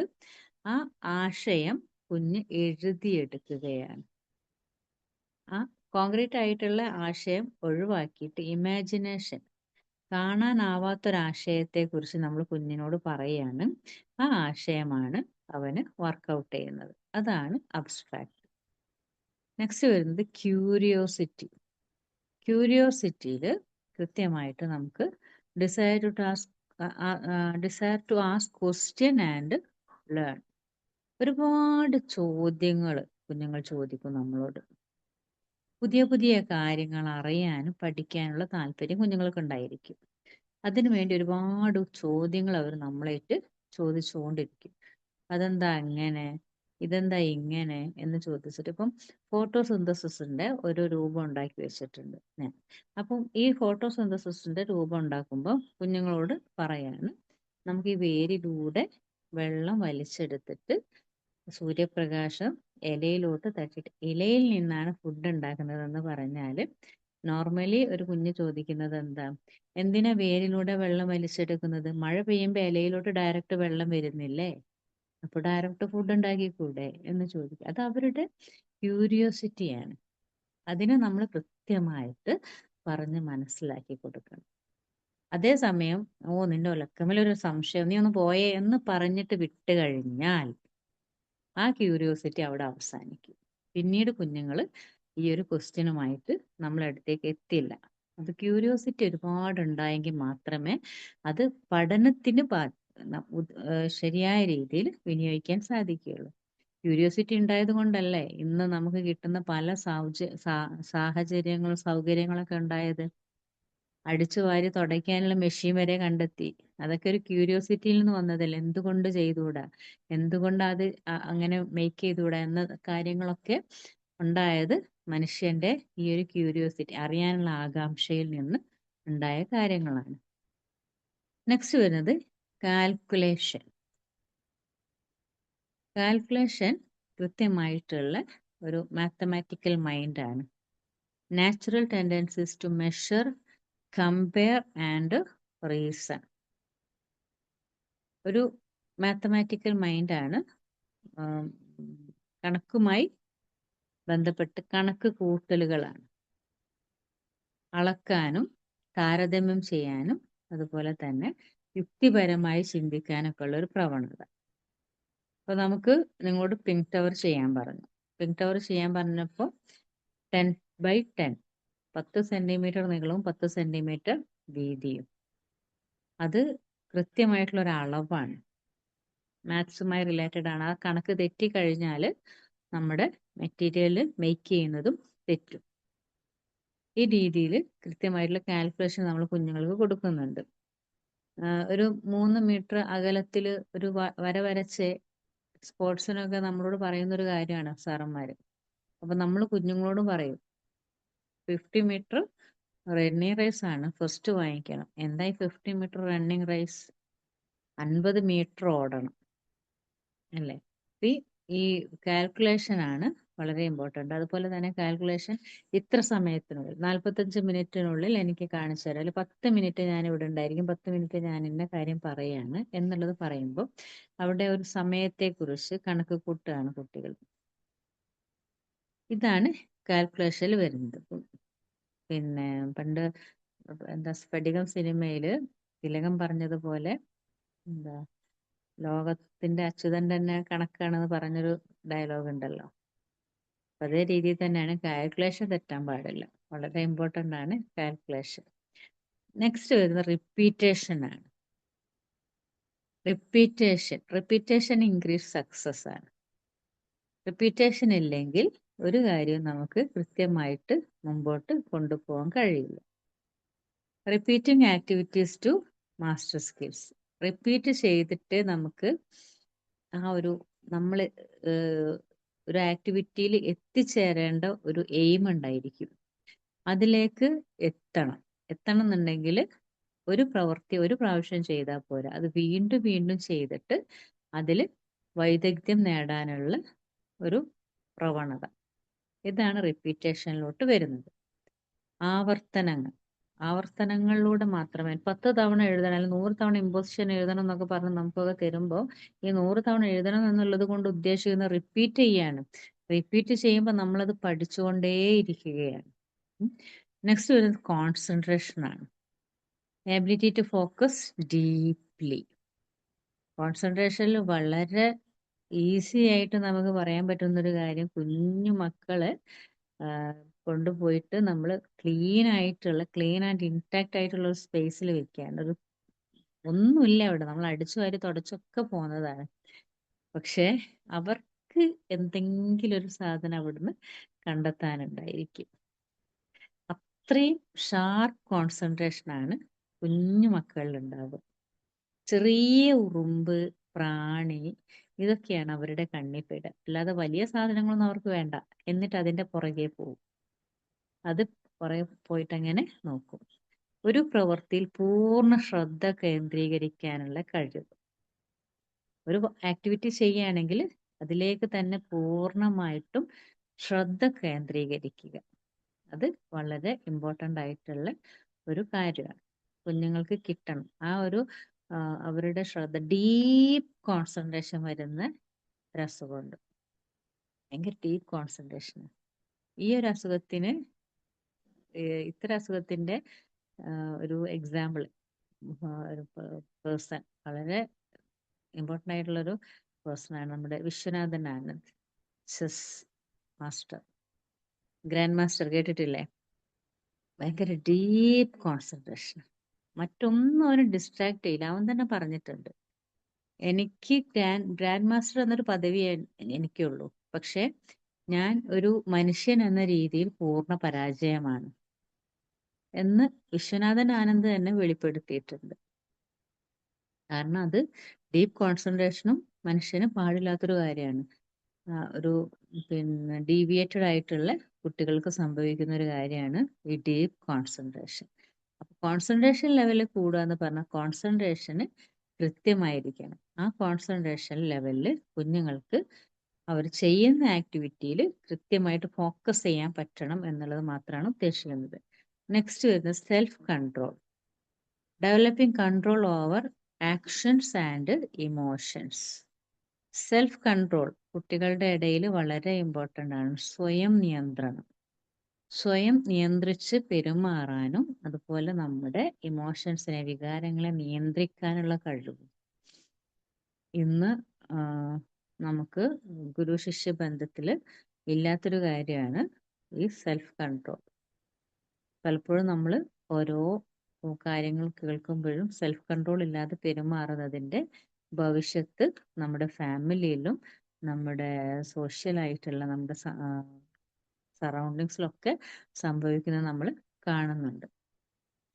ആ ആശയം കുഞ്ഞ് എഴുതിയെടുക്കുകയാണ്. ആ കോൺക്രീറ്റ് ആയിട്ടുള്ള ആശയം ഒഴിവാക്കിയിട്ട് ഇമാജിനേഷൻ, കാണാനാവാത്തൊരാശയത്തെ കുറിച്ച് നമ്മൾ കുഞ്ഞിനോട് പറയുകയാണ്. ആ ആശയമാണ് അവന് വർക്കൗട്ട് ചെയ്യുന്നത്. അതാണ് അബ്സ്ട്രാക്ട്. നെക്സ്റ്റ് വരുന്നത് ക്യൂരിയോസിറ്റി. ക്യൂരിയോസിറ്റിയിൽ കൃത്യമായിട്ട് നമുക്ക് desire to ask question and learn. ഒരുപാട് ചോദ്യങ്ങൾ കുഞ്ഞുങ്ങൾ ചോദിക്കും നമ്മളോട്. പുതിയ പുതിയ കാര്യങ്ങൾ അറിയാനും പഠിക്കാനുള്ള താല്പര്യം കുഞ്ഞുങ്ങൾക്ക് ഉണ്ടായിരിക്കും. അതിനുവേണ്ടി ഒരുപാട് ചോദ്യങ്ങൾ അവർ നമ്മളായിട്ട് ചോദിച്ചുകൊണ്ടിരിക്കും. അതെന്താ അങ്ങനെ, ഇതെന്താ ഇങ്ങനെ എന്ന് ചോദിച്ചിട്ട്. ഇപ്പം ഫോട്ടോസിന്തസിന്റെ ഒരു രൂപം ഉണ്ടാക്കി വെച്ചിട്ടുണ്ട് ഞാൻ. അപ്പം ഈ ഫോട്ടോസിന്തസിന്റെ രൂപം ഉണ്ടാക്കുമ്പോൾ കുഞ്ഞുങ്ങളോട് പറയാണ്, നമുക്ക് ഈ വേരിലൂടെ വെള്ളം വലിച്ചെടുത്തിട്ട് സൂര്യപ്രകാശം ഇലയിലോട്ട് തട്ടിയിട്ട് ഇലയിൽ നിന്നാണ് ഫുഡ് ഉണ്ടാക്കുന്നതെന്ന് പറഞ്ഞാൽ നോർമലി ഒരു കുഞ്ഞ് ചോദിക്കുന്നത് എന്താ, എന്തിനാ വേരിലൂടെ വെള്ളം വലിച്ചെടുക്കുന്നത്? മഴ പെയ്യുമ്പോൾ ഇലയിലോട്ട് ഡയറക്റ്റ് വെള്ളം വരുന്നില്ലേ, അപ്പൊ ഡയറക്റ്റ് ഫുഡ് ഉണ്ടാക്കിക്കൂടെ എന്ന് ചോദിക്കും. അത് അവരുടെ ക്യൂരിയോസിറ്റിയാണ്. അതിനെ നമ്മൾ കൃത്യമായിട്ട് പറഞ്ഞ് മനസ്സിലാക്കി കൊടുക്കണം. അതേസമയം നിന്റെ ഒലക്കമിലൊരു സംശയം, നീ ഒന്ന് പോയേ എന്ന് പറഞ്ഞിട്ട് വിട്ട് കഴിഞ്ഞാൽ ആ ക്യൂരിയോസിറ്റി അവിടെ അവസാനിക്കും. പിന്നീട് കുഞ്ഞുങ്ങൾ ഈ ഒരു ക്വസ്റ്റ്യനുമായിട്ട് നമ്മളടുത്തേക്ക് എത്തില്ല. അത് ക്യൂരിയോസിറ്റി ഒരുപാട് ഉണ്ടായെങ്കിൽ മാത്രമേ അത് പഠനത്തിന് ശരിയായ രീതിയിൽ വിനിയോഗിക്കാൻ സാധിക്കുകയുള്ളൂ. ക്യൂരിയോസിറ്റി ഉണ്ടായത് കൊണ്ടല്ലേ ഇന്ന് നമുക്ക് കിട്ടുന്ന പല സാഹചര്യങ്ങളും സൗകര്യങ്ങളൊക്കെ ഉണ്ടായത്. അടിച്ചു വാരി തുടയ്ക്കാനുള്ള മെഷീൻ വരെ കണ്ടെത്തി. അതൊക്കെ ഒരു ക്യൂരിയോസിറ്റിയിൽ നിന്ന് വന്നതല്ലേ. എന്തുകൊണ്ട് ചെയ്തുകൂടാ, എന്തുകൊണ്ട് അത് അങ്ങനെ മേക്ക് ചെയ്തുകൂടാ എന്ന കാര്യങ്ങളൊക്കെ ഉണ്ടായത് മനുഷ്യന്റെ ഈ ഒരു ക്യൂരിയോസിറ്റി, അറിയാനുള്ള ആകാംക്ഷയിൽ നിന്ന് ഉണ്ടായ കാര്യങ്ങളാണ്. നെക്സ്റ്റ് വരുന്നത് കാൽക്കുലേഷൻ. കാൽക്കുലേഷൻ കൃത്യമായിട്ടുള്ള ഒരു മാത്തമാറ്റിക്കൽ മൈൻഡാണ്. Natural tendencies to measure, compare and reason. ഒരു മാത്തമാറ്റിക്കൽ മൈൻഡാണ്. കണക്കുമായി ബന്ധപ്പെട്ട് കണക്ക് കൂട്ടലുകളാണ്. അളക്കാനും താരതമ്യം ചെയ്യാനും അതുപോലെ തന്നെ യുക്തിപരമായി ചിന്തിക്കാനൊക്കെ ഉള്ള ഒരു പ്രവണത. അപ്പൊ നമുക്ക് നിങ്ങളോട് പിങ്ക് ടവർ ചെയ്യാൻ പറഞ്ഞു. പിങ്ക് ടവർ ചെയ്യാൻ പറഞ്ഞപ്പോൾ 10x10, 10 സെന്റിമീറ്റർ നീളവും 10 സെന്റിമീറ്റർ വീതിയും. അത് കൃത്യമായിട്ടുള്ള ഒരു അളവാണ്, മാത്സുമായി റിലേറ്റഡ് ആണ്. ആ കണക്ക് തെറ്റിക്കഴിഞ്ഞാൽ നമ്മുടെ മെറ്റീരിയൽ മേക്ക് ചെയ്യുന്നതും തെറ്റും. ഈ രീതിയിൽ കൃത്യമായിട്ടുള്ള കാൽക്കുലേഷൻ നമ്മൾ കുഞ്ഞുങ്ങൾക്ക് കൊടുക്കുന്നുണ്ട്. ഒരു 3 മീറ്റർ അകലത്തിൽ ഒരു വര വരച്ച് സ്പോർട്സിനൊക്കെ നമ്മളോട് പറയുന്ന ഒരു കാര്യമാണ് സാറന്മാര്. അപ്പൊ നമ്മൾ കുഞ്ഞുങ്ങളോട് പറയും 50 മീറ്റർ റണ്ണിങ് റേസ് ആണ് ഫസ്റ്റ് വാങ്ങിക്കണം. എന്താ ഈ 50 മീറ്റർ റണ്ണിങ് റേസ്? 50 മീറ്റർ ഓടണം അല്ലേ. ഈ കാൽക്കുലേഷൻ ആണ് വളരെ ഇമ്പോർട്ടൻ്റ്. അതുപോലെ തന്നെ കാൽക്കുലേഷൻ ഇത്ര സമയത്തിനുള്ളിൽ 45 മിനിറ്റിനുള്ളിൽ എനിക്ക് കാണിച്ചു തരാം, അല്ലെങ്കിൽ 10 മിനിറ്റ് ഞാൻ ഇവിടെ ഉണ്ടായിരിക്കും, 10 മിനിറ്റ് ഞാൻ ഇന്ന കാര്യം പറയാണ് എന്നുള്ളത് പറയുമ്പോൾ അവിടെ ഒരു സമയത്തെക്കുറിച്ച് കണക്ക് കൂട്ടുകയാണ് കുട്ടികൾ. ഇതാണ് കാൽക്കുലേഷനിൽ വരുന്നത്. പിന്നെ പണ്ട് എന്താ സ്ഫടികം സിനിമയില് തിലകൻ പറഞ്ഞതുപോലെ എന്താ ലോകത്തിന്റെ അച്യുതൻ തന്നെ കണക്കാണെന്ന് പറഞ്ഞൊരു ഡയലോഗ് ഉണ്ടല്ലോ. അതേ രീതിയിൽ തന്നെയാണ് കാൽക്കുലേഷൻ തെറ്റാൻ പാടില്ല. വളരെ ഇമ്പോർട്ടൻ്റ് ആണ് കാൽക്കുലേഷൻ. നെക്സ്റ്റ് വരുന്നത് റിപ്പീറ്റേഷൻ ആണ്. റിപ്പീറ്റേഷൻ ഇൻക്രീസ് സക്സസ് ആണ്. റിപ്പീറ്റേഷൻ ഇല്ലെങ്കിൽ ഒരു കാര്യവും നമുക്ക് കൃത്യമായിട്ട് മുമ്പോട്ട് കൊണ്ടുപോകാൻ കഴിയില്ല. Repeating activities to master skills. Repeat ചെയ്തിട്ട് നമുക്ക് ആ ഒരു നമ്മൾ ഒരു ആക്ടിവിറ്റിയിൽ എത്തിച്ചേരേണ്ട ഒരു എയിം ഉണ്ടായിരിക്കും. അതിലേക്ക് എത്തണം എന്നുണ്ടെങ്കിൽ ഒരു പ്രവൃത്തി ഒരു പ്രാവശ്യം ചെയ്താൽ പോരാ, അത് വീണ്ടും വീണ്ടും ചെയ്തിട്ട് അതിൽ വൈദഗ്ധ്യം നേടാനുള്ള ഒരു പ്രവണത. ഇതാണ് റിപ്പീറ്റേഷനിലോട്ട് വരുന്നത്. ആവർത്തനങ്ങളിലൂടെ മാത്രമേ 10 തവണ എഴുതണം അല്ലെങ്കിൽ 100 തവണ ഇമ്പോസിഷൻ എഴുതണം എന്നൊക്കെ പറഞ്ഞ് നമുക്കൊക്കെ തരുമ്പോൾ ഈ 100 തവണ എഴുതണം എന്നുള്ളത് കൊണ്ട് ഉദ്ദേശിക്കുന്നത് റിപ്പീറ്റ് ചെയ്യാണ്. റിപ്പീറ്റ് ചെയ്യുമ്പോൾ നമ്മളത് പഠിച്ചുകൊണ്ടേയിരിക്കുകയാണ്. നെക്സ്റ്റ് വരുന്നത് കോൺസെൻട്രേഷൻ ആണ്. Ability to focus deeply. കോൺസെൻട്രേഷനിൽ വളരെ ഈസി ആയിട്ട് നമുക്ക് പറയാൻ പറ്റുന്നൊരു കാര്യം, കുഞ്ഞു മക്കളെ കൊണ്ടുപോയിട്ട് നമ്മൾ ക്ലീൻ ആൻഡ് ഇൻടാക്ട് ആയിട്ടുള്ള ഒരു സ്പേസിൽ വെക്കുകയാണ്. ഒന്നുമില്ല അവിടെ, നമ്മൾ അടിച്ചു വാരി തുടച്ചൊക്കെ പോകുന്നതാണ്. പക്ഷെ അവർക്ക് എന്തെങ്കിലും ഒരു സാധനം അവിടുന്ന് കണ്ടെത്താനുണ്ടായിരിക്കും. അത്രയും ഷാർപ്പ് കോൺസെൻട്രേഷൻ ആണ് കുഞ്ഞു മക്കളിൽ ഉണ്ടാവുക. ചെറിയ ഉറുമ്പ്, പ്രാണി, ഇതൊക്കെയാണ് അവരുടെ കണ്ണിൽ പെടുക. അല്ലാതെ വലിയ സാധനങ്ങളൊന്നും അവർക്ക് വേണ്ട. എന്നിട്ട് അതിന്റെ പുറകെ പോകും. അത് പുറകെ പോയിട്ട് അങ്ങനെ നോക്കും. ഒരു പ്രവൃത്തിയിൽ പൂർണ്ണ ശ്രദ്ധ കേന്ദ്രീകരിക്കാനുള്ള കഴിവ്. ഒരു ആക്ടിവിറ്റി ചെയ്യുകയാണെങ്കിൽ അതിലേക്ക് തന്നെ പൂർണ്ണമായിട്ടും ശ്രദ്ധ കേന്ദ്രീകരിക്കുക. അത് വളരെ ഇമ്പോർട്ടൻ്റ് ആയിട്ടുള്ള ഒരു കാര്യമാണ്. കുഞ്ഞുങ്ങൾക്ക് കിട്ടണം ആ ഒരു അവരുടെ ശ്രദ്ധ. ഡീപ്പ് കോൺസെൻട്രേഷൻ വരുന്ന ഒരു അസുഖമുണ്ട്, ഭയങ്കര ഡീപ്പ് കോൺസെൻട്രേഷൻ. ഈ ഒരു അസുഖത്തിന് ഇത്തരം അസുഖത്തിന്റെ ഒരു എക്സാമ്പിൾ, ഒരു പേഴ്സൺ, വളരെ ഇമ്പോർട്ടൻ്റ് ആയിട്ടുള്ളൊരു പേഴ്സണാണ് നമ്മുടെ Viswanathan Anand, chess master, grand master. കേട്ടിട്ടില്ലേ? ഭയങ്കര ഡീപ്പ് കോൺസെൻട്രേഷൻ. മറ്റൊന്നും അവന് ഡിസ്ട്രാക്ട് ചെയ്യില്ല. അവൻ തന്നെ പറഞ്ഞിട്ടുണ്ട്, എനിക്ക് ഗ്രാൻഡ് മാസ്റ്റർ എന്നൊരു പദവിയേ എനിക്കുള്ളൂ, പക്ഷെ ഞാൻ ഒരു മനുഷ്യൻ എന്ന രീതിയിൽ പൂർണ്ണ പരാജയമാണ് എന്ന് വിശ്വനാഥൻ ആനന്ദ് തന്നെ വെളിപ്പെടുത്തിയിട്ടുണ്ട്. കാരണം അത് ഡീപ്പ് കോൺസെൻട്രേഷനും മനുഷ്യന് പാടില്ലാത്തൊരു കാര്യമാണ്. ഒരു പിന്നെ ഡീവിയേറ്റഡ് ആയിട്ടുള്ള കുട്ടികൾക്ക് സംഭവിക്കുന്ന ഒരു കാര്യമാണ് ഈ ഡീപ്പ് കോൺസെൻട്രേഷൻ. അപ്പൊ കോൺസെൻട്രേഷൻ ലെവലിൽ കൂടുക എന്ന് പറഞ്ഞാൽ കോൺസെൻട്രേഷന് കൃത്യമായിരിക്കണം. ആ കോൺസെൻട്രേഷൻ ലെവലിൽ കുഞ്ഞുങ്ങൾക്ക് അവർ ചെയ്യുന്ന ആക്ടിവിറ്റിയിൽ കൃത്യമായിട്ട് ഫോക്കസ് ചെയ്യാൻ പറ്റണം എന്നുള്ളത് മാത്രമാണ് ഉദ്ദേശിക്കുന്നത്. നെക്സ്റ്റ് വരുന്നത് self control. Developing control over actions and emotions. Self control കുട്ടികളുടെ ഇടയിൽ വളരെ ഇമ്പോർട്ടൻ്റ് ആണ്. സ്വയം നിയന്ത്രണം, സ്വയം നിയന്ത്രിച്ച് പെരുമാറാനും അതുപോലെ നമ്മുടെ ഇമോഷൻസിനെ, വികാരങ്ങളെ നിയന്ത്രിക്കാനുള്ള കഴിവും. ഇന്ന് നമുക്ക് ഗുരു ശിഷ്യ ബന്ധത്തിൽ ഇല്ലാത്തൊരു കാര്യമാണ് ഈ സെൽഫ് കൺട്രോൾ. പലപ്പോഴും നമ്മൾ ഓരോ കാര്യങ്ങൾ കേൾക്കുമ്പോഴും സെൽഫ് കൺട്രോൾ ഇല്ലാതെ പെരുമാറുന്നതിൻ്റെ ഭവിഷ്യത്ത് നമ്മുടെ ഫാമിലിയിലും നമ്മുടെ സോഷ്യലായിട്ടുള്ള നമ്മുടെ സറൗണ്ടിങ്സിലൊക്കെ സംഭവിക്കുന്നത് നമ്മൾ കാണുന്നുണ്ട്.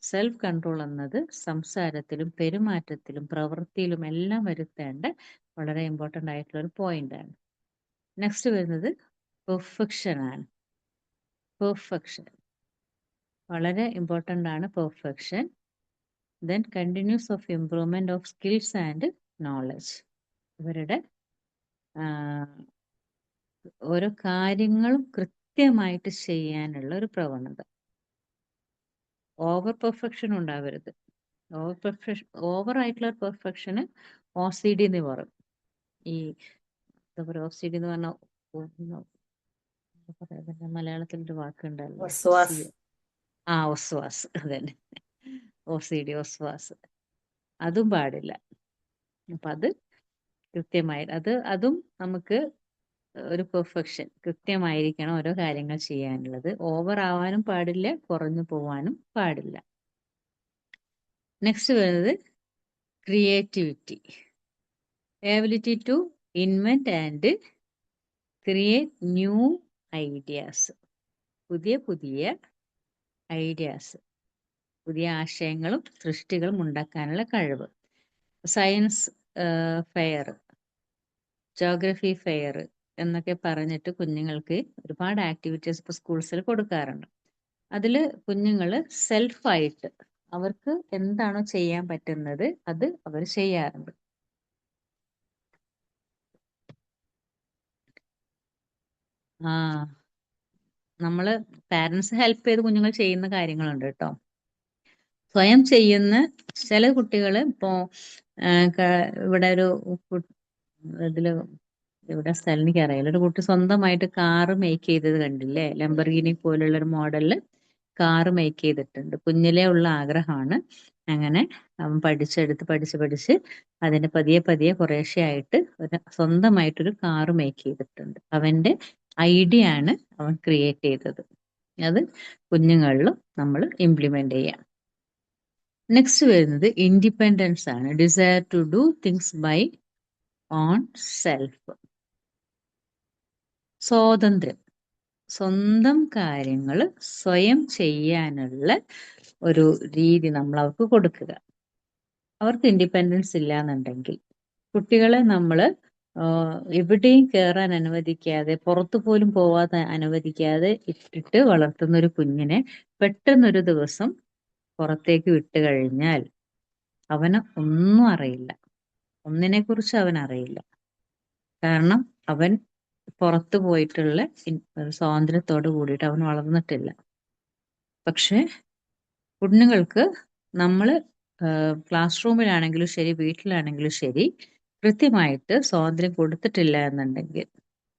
സെൽഫ് കൺട്രോൾ എന്നത് സംസാരത്തിലും പെരുമാറ്റത്തിലും പ്രവൃത്തിയിലും എല്ലാം വരുത്തേണ്ട വളരെ ഇമ്പോർട്ടൻ്റ് ആയിട്ടുള്ള ഒരു പോയിന്റ് ആണ്. നെക്സ്റ്റ് വരുന്നത് പെർഫെക്ഷൻ ആണ്. പെർഫെക്ഷൻ വളരെ ഇമ്പോർട്ടൻ്റ് ആണ്. Perfection. Then continuous of improvement of skills and knowledge. ഇവരുടെ ഓരോ കാര്യങ്ങളും കൃത്യമായിട്ട് ചെയ്യാനുള്ള ഒരു പ്രവണത. ഓവർ പെർഫെക്ഷൻ ഉണ്ടാവരുത്. ഓവർ ആയിട്ടുള്ള പെർഫെക്ഷന് OCD എന്ന് പറയും. ഈ എന്താ പറയുക, OCD എന്ന് പറഞ്ഞാൽ പറയാ മലയാളത്തിലൊരു വാക്കുണ്ടല്ലോ വസ്വാസ്. ഒസ്വാസ്, അതന്നെ, OCD, ഒസ്വാസ്, അതും പാടില്ല. അപ്പൊ അത് കൃത്യമായി അതും നമുക്ക് ഒരു പെർഫെക്ഷൻ കൃത്യമായിരിക്കണം ഓരോ കാര്യങ്ങൾ ചെയ്യാനുള്ളത്. ഓവർ ആവാനും പാടില്ല, കുറഞ്ഞു പോവാനും പാടില്ല. നെക്സ്റ്റ് വരുന്നത് creativity, ability to invent and create new ideas, പുതിയ പുതിയ ഐഡിയാസ്, പുതിയ ആശയങ്ങളും സൃഷ്ടികളും ഉണ്ടാക്കാനുള്ള കഴിവ്. സയൻസ് ഫെയർ, ജോഗ്രഫി ഫെയർ എന്നൊക്കെ പറഞ്ഞിട്ട് കുഞ്ഞുങ്ങൾക്ക് ഒരുപാട് ആക്ടിവിറ്റീസ് ഇപ്പോൾ സ്കൂൾസിൽ കൊടുക്കാറുണ്ട്. അതിൽ കുഞ്ഞുങ്ങൾ സെൽഫായിട്ട് അവർക്ക് എന്താണോ ചെയ്യാൻ പറ്റുന്നത് അത് അവർ ചെയ്യാറുണ്ട്. നമ്മള് പാരന്റ്സ് ഹെൽപ്പ് ചെയ്ത് കുഞ്ഞുങ്ങൾ ചെയ്യുന്ന കാര്യങ്ങളുണ്ട് കേട്ടോ. സ്വയം ചെയ്യുന്ന ചില കുട്ടികൾ ഇപ്പോ ഇവിടെ ഒരു ഇതില് ഇവിടെ സ്ഥലം എനിക്കറിയില്ല, ഒരു കുട്ടി സ്വന്തമായിട്ട് കാറ് മേക്ക് ചെയ്തത് കണ്ടില്ലേ? ലംബർഗിനി പോലുള്ള ഒരു മോഡലില് കാറ് മേക്ക് ചെയ്തിട്ടുണ്ട്. കുഞ്ഞിലേ ഉള്ള ആഗ്രഹമാണ്. അങ്ങനെ അവൻ പഠിച്ച് അതിന് പതിയെ പതിയെ കുറേശ്ശെ ആയിട്ട് സ്വന്തമായിട്ടൊരു കാറ് മേക്ക് ചെയ്തിട്ടുണ്ട്. അവന്റെ ഐഡിയ ആണ് അവൻ ക്രിയേറ്റ് ചെയ്തത്. അത് കുഞ്ഞുങ്ങളിലും നമ്മൾ ഇംപ്ലിമെന്റ് ചെയ്യാം. നെക്സ്റ്റ് വരുന്നത് ഇൻഡിപെൻഡൻസ് ആണ്, desire to do things by own self. സ്വാതന്ത്ര്യം, സ്വന്തം കാര്യങ്ങൾ സ്വയം ചെയ്യാനുള്ള ഒരു രീതി നമ്മൾ അവർക്ക് കൊടുക്കുക. അവർക്ക് ഇൻഡിപെൻഡൻസ് ഇല്ല എന്നുണ്ടെങ്കിൽ കുട്ടികളെ നമ്മൾ എവിടെയും കയറാൻ അനുവദിക്കാതെ, പുറത്തു പോലും പോവാതെ അനുവദിക്കാതെ ഇട്ടിട്ട് വളർത്തുന്ന ഒരു കുഞ്ഞിനെ പെട്ടെന്നൊരു ദിവസം പുറത്തേക്ക് വിട്ട് കഴിഞ്ഞാൽ അവന് ഒന്നും അറിയില്ല, ഒന്നിനെ കുറിച്ച് അവൻ അറിയില്ല. കാരണം അവൻ പുറത്തു പോയിട്ടുള്ള സ്വാതന്ത്ര്യത്തോട് കൂടിയിട്ട് അവൻ വളർന്നിട്ടില്ല. പക്ഷെ കുഞ്ഞുങ്ങൾക്ക് നമ്മൾ ക്ലാസ് റൂമിലാണെങ്കിലും ശരി, വീട്ടിലാണെങ്കിലും ശരി, കൃത്യമായിട്ട് സ്വാതന്ത്ര്യം കൊടുത്തിട്ടില്ല എന്നുണ്ടെങ്കിൽ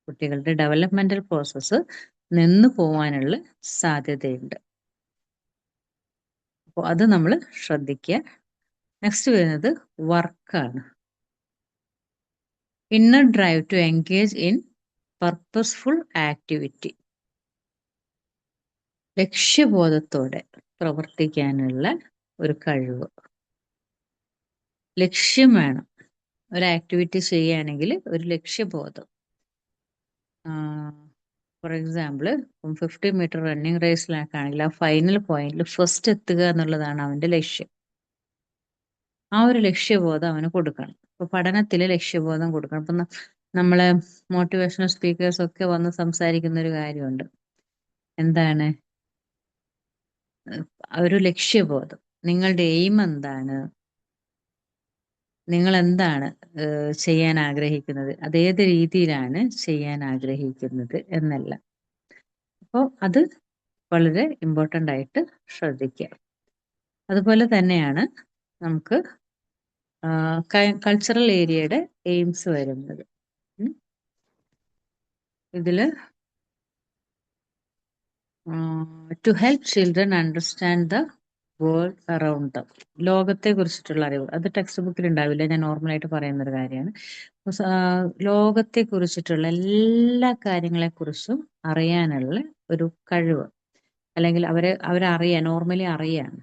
കുട്ടികളുടെ ഡെവലപ്മെന്റൽ പ്രോസസ്സ് നിന്നു പോവാനുള്ള സാധ്യതയുണ്ട്. അപ്പോൾ അത് നമ്മൾ ശ്രദ്ധിക്കുക. നെക്സ്റ്റ് വരുന്നത് വർക്കാണ്. Inner drive to engage in purposeful activity, ലക്ഷ്യബോധത്തോടെ പ്രവർത്തിക്കാനുള്ള ഒരു കഴിവ്. ലക്ഷ്യം വേണം. ഒരു ആക്ടിവിറ്റി ചെയ്യുകയാണെങ്കിൽ ഒരു ലക്ഷ്യബോധം. ഫോർ എക്സാമ്പിൾ 50 മീറ്റർ റണ്ണിങ് റേസിലാണെങ്കിൽ ആ ഫൈനൽ പോയിന്റിൽ ഫസ്റ്റ് എത്തുക എന്നുള്ളതാണ് അവന്റെ ലക്ഷ്യം. ആ ഒരു ലക്ഷ്യബോധം അവന് കൊടുക്കണം. ഇപ്പൊ പഠനത്തില് ലക്ഷ്യബോധം കൊടുക്കണം. ഇപ്പൊ നമ്മളെ മോട്ടിവേഷണൽ സ്പീക്കേഴ്സ് ഒക്കെ വന്ന് സംസാരിക്കുന്ന ഒരു കാര്യമുണ്ട്. എന്താണ് ഒരു ലക്ഷ്യബോധം? നിങ്ങളുടെ എയിം എന്താണ്? നിങ്ങൾ എന്താണ് ചെയ്യാൻ ആഗ്രഹിക്കുന്നത്? അതേത് രീതിയിലാണ് ചെയ്യാൻ ആഗ്രഹിക്കുന്നത് എന്നല്ല. അപ്പോൾ അത് വളരെ ഇമ്പോർട്ടൻ്റ് ആയിട്ട് ശ്രദ്ധിക്കുക. അതുപോലെ തന്നെയാണ് നമുക്ക് കൾച്ചറൽ ഏരിയയുടെ എയിംസ് വരുന്നത്. ഇതില് to help children understand the world around them, ലോകത്തെ കുറിച്ചിട്ടുള്ള അറിവ്. അത് ടെക്സ്റ്റ് ബുക്കിൽ ഉണ്ടാവില്ല, ഞാൻ നോർമലായിട്ട് പറയുന്ന ഒരു കാര്യമാണ്. ലോകത്തെ കുറിച്ചിട്ടുള്ള എല്ലാ കാര്യങ്ങളെക്കുറിച്ചും അറിയാനുള്ള ഒരു കഴിവ്, അല്ലെങ്കിൽ അവരറിയാൻ നോർമലി അറിയാണ്.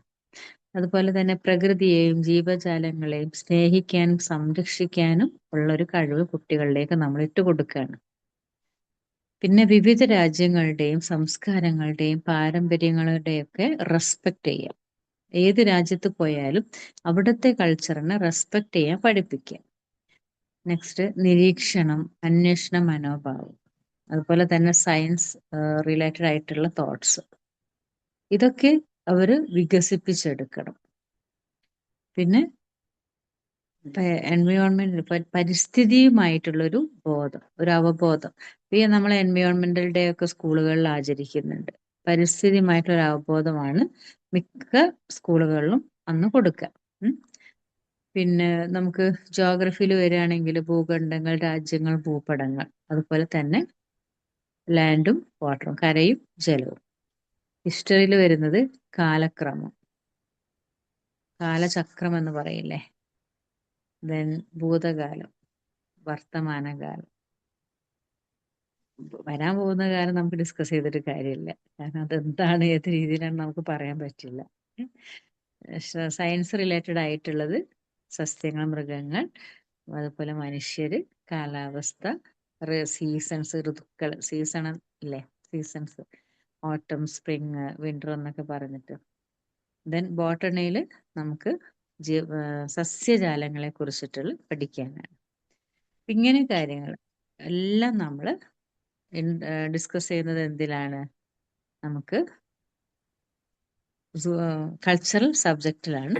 അതുപോലെ തന്നെ പ്രകൃതിയെയും ജീവജാലങ്ങളെയും സ്നേഹിക്കാനും സംരക്ഷിക്കാനും ഉള്ള ഒരു കഴിവ് കുട്ടികളിലേക്ക് നമ്മൾ ഇട്ടുകൊടുക്കുകയാണ്. പിന്നെ വിവിധ രാജ്യങ്ങളുടെയും സംസ്കാരങ്ങളുടെയും പാരമ്പര്യങ്ങളുടെയൊക്കെ റെസ്പെക്ട് ചെയ്യാം. ഏത് രാജ്യത്ത് പോയാലും അവിടുത്തെ കൾച്ചറിനെ റെസ്പെക്ട് ചെയ്യാൻ പഠിപ്പിക്കുക. നെക്സ്റ്റ് നിരീക്ഷണം, അന്വേഷണ മനോഭാവം, അതുപോലെ തന്നെ സയൻസ് റിലേറ്റഡ് ആയിട്ടുള്ള തോട്ട്സ്, ഇതൊക്കെ അവർ വികസിപ്പിച്ചെടുക്കണം. പിന്നെ എൻവയോൺമെന്റ്, പരിസ്ഥിതിയുമായിട്ടുള്ളൊരു ബോധം, ഒരു അവബോധം. ഈ നമ്മളെ എൻവയോൺമെന്റൽ ഡേ ഒക്കെ സ്കൂളുകളിൽ ആചരിക്കുന്നുണ്ട്. പരിസ്ഥിതിയുമായിട്ടുള്ള അവബോധമാണ് മിക്ക സ്കൂളുകളിലും അന്ന് കൊടുക്കുക. പിന്നെ നമുക്ക് ജോഗ്രഫിയിൽ വരികയാണെങ്കിൽ ഭൂഖണ്ഡങ്ങൾ, രാജ്യങ്ങൾ, ഭൂപടങ്ങൾ, അതുപോലെ തന്നെ ലാൻഡും വാട്ടറും, കരയും ജലവും. ഹിസ്റ്ററിയിൽ വരുന്നത് കാലക്രമം, കാലചക്രം എന്ന് പറയില്ലേ. ദെൻ ഭൂതകാലം, വർത്തമാനകാലം. വരാൻ പോകുന്ന കാലം നമുക്ക് ഡിസ്കസ് ചെയ്തിട്ട് കാര്യമില്ല, കാരണം അതെന്താണ് ഏത് രീതിയിലാണ് നമുക്ക് പറയാൻ പറ്റില്ല. സയൻസ് റിലേറ്റഡ് ആയിട്ടുള്ളത് സസ്യങ്ങൾ, മൃഗങ്ങൾ, അതുപോലെ മനുഷ്യര്, കാലാവസ്ഥ, സീസൺസ്, ഋതുക്കൾ, സീസൺ ഇല്ലേ, സീസൺസ്, ഓട്ടം, സ്പ്രിങ്, വിന്റർ എന്നൊക്കെ പറഞ്ഞിട്ട്. ദെൻ ബോട്ടണിയിൽ നമുക്ക് സസ്യജാലങ്ങളെ കുറിച്ചിട്ടുള്ള പഠിക്കാനാണ്. ഇങ്ങനെ കാര്യങ്ങൾ എല്ലാം നമ്മൾ ഡിസ്കസ് ചെയ്യുന്നത് എന്തിലാണ്? നമുക്ക് കൾച്ചറൽ സബ്ജക്റ്റിലാണ്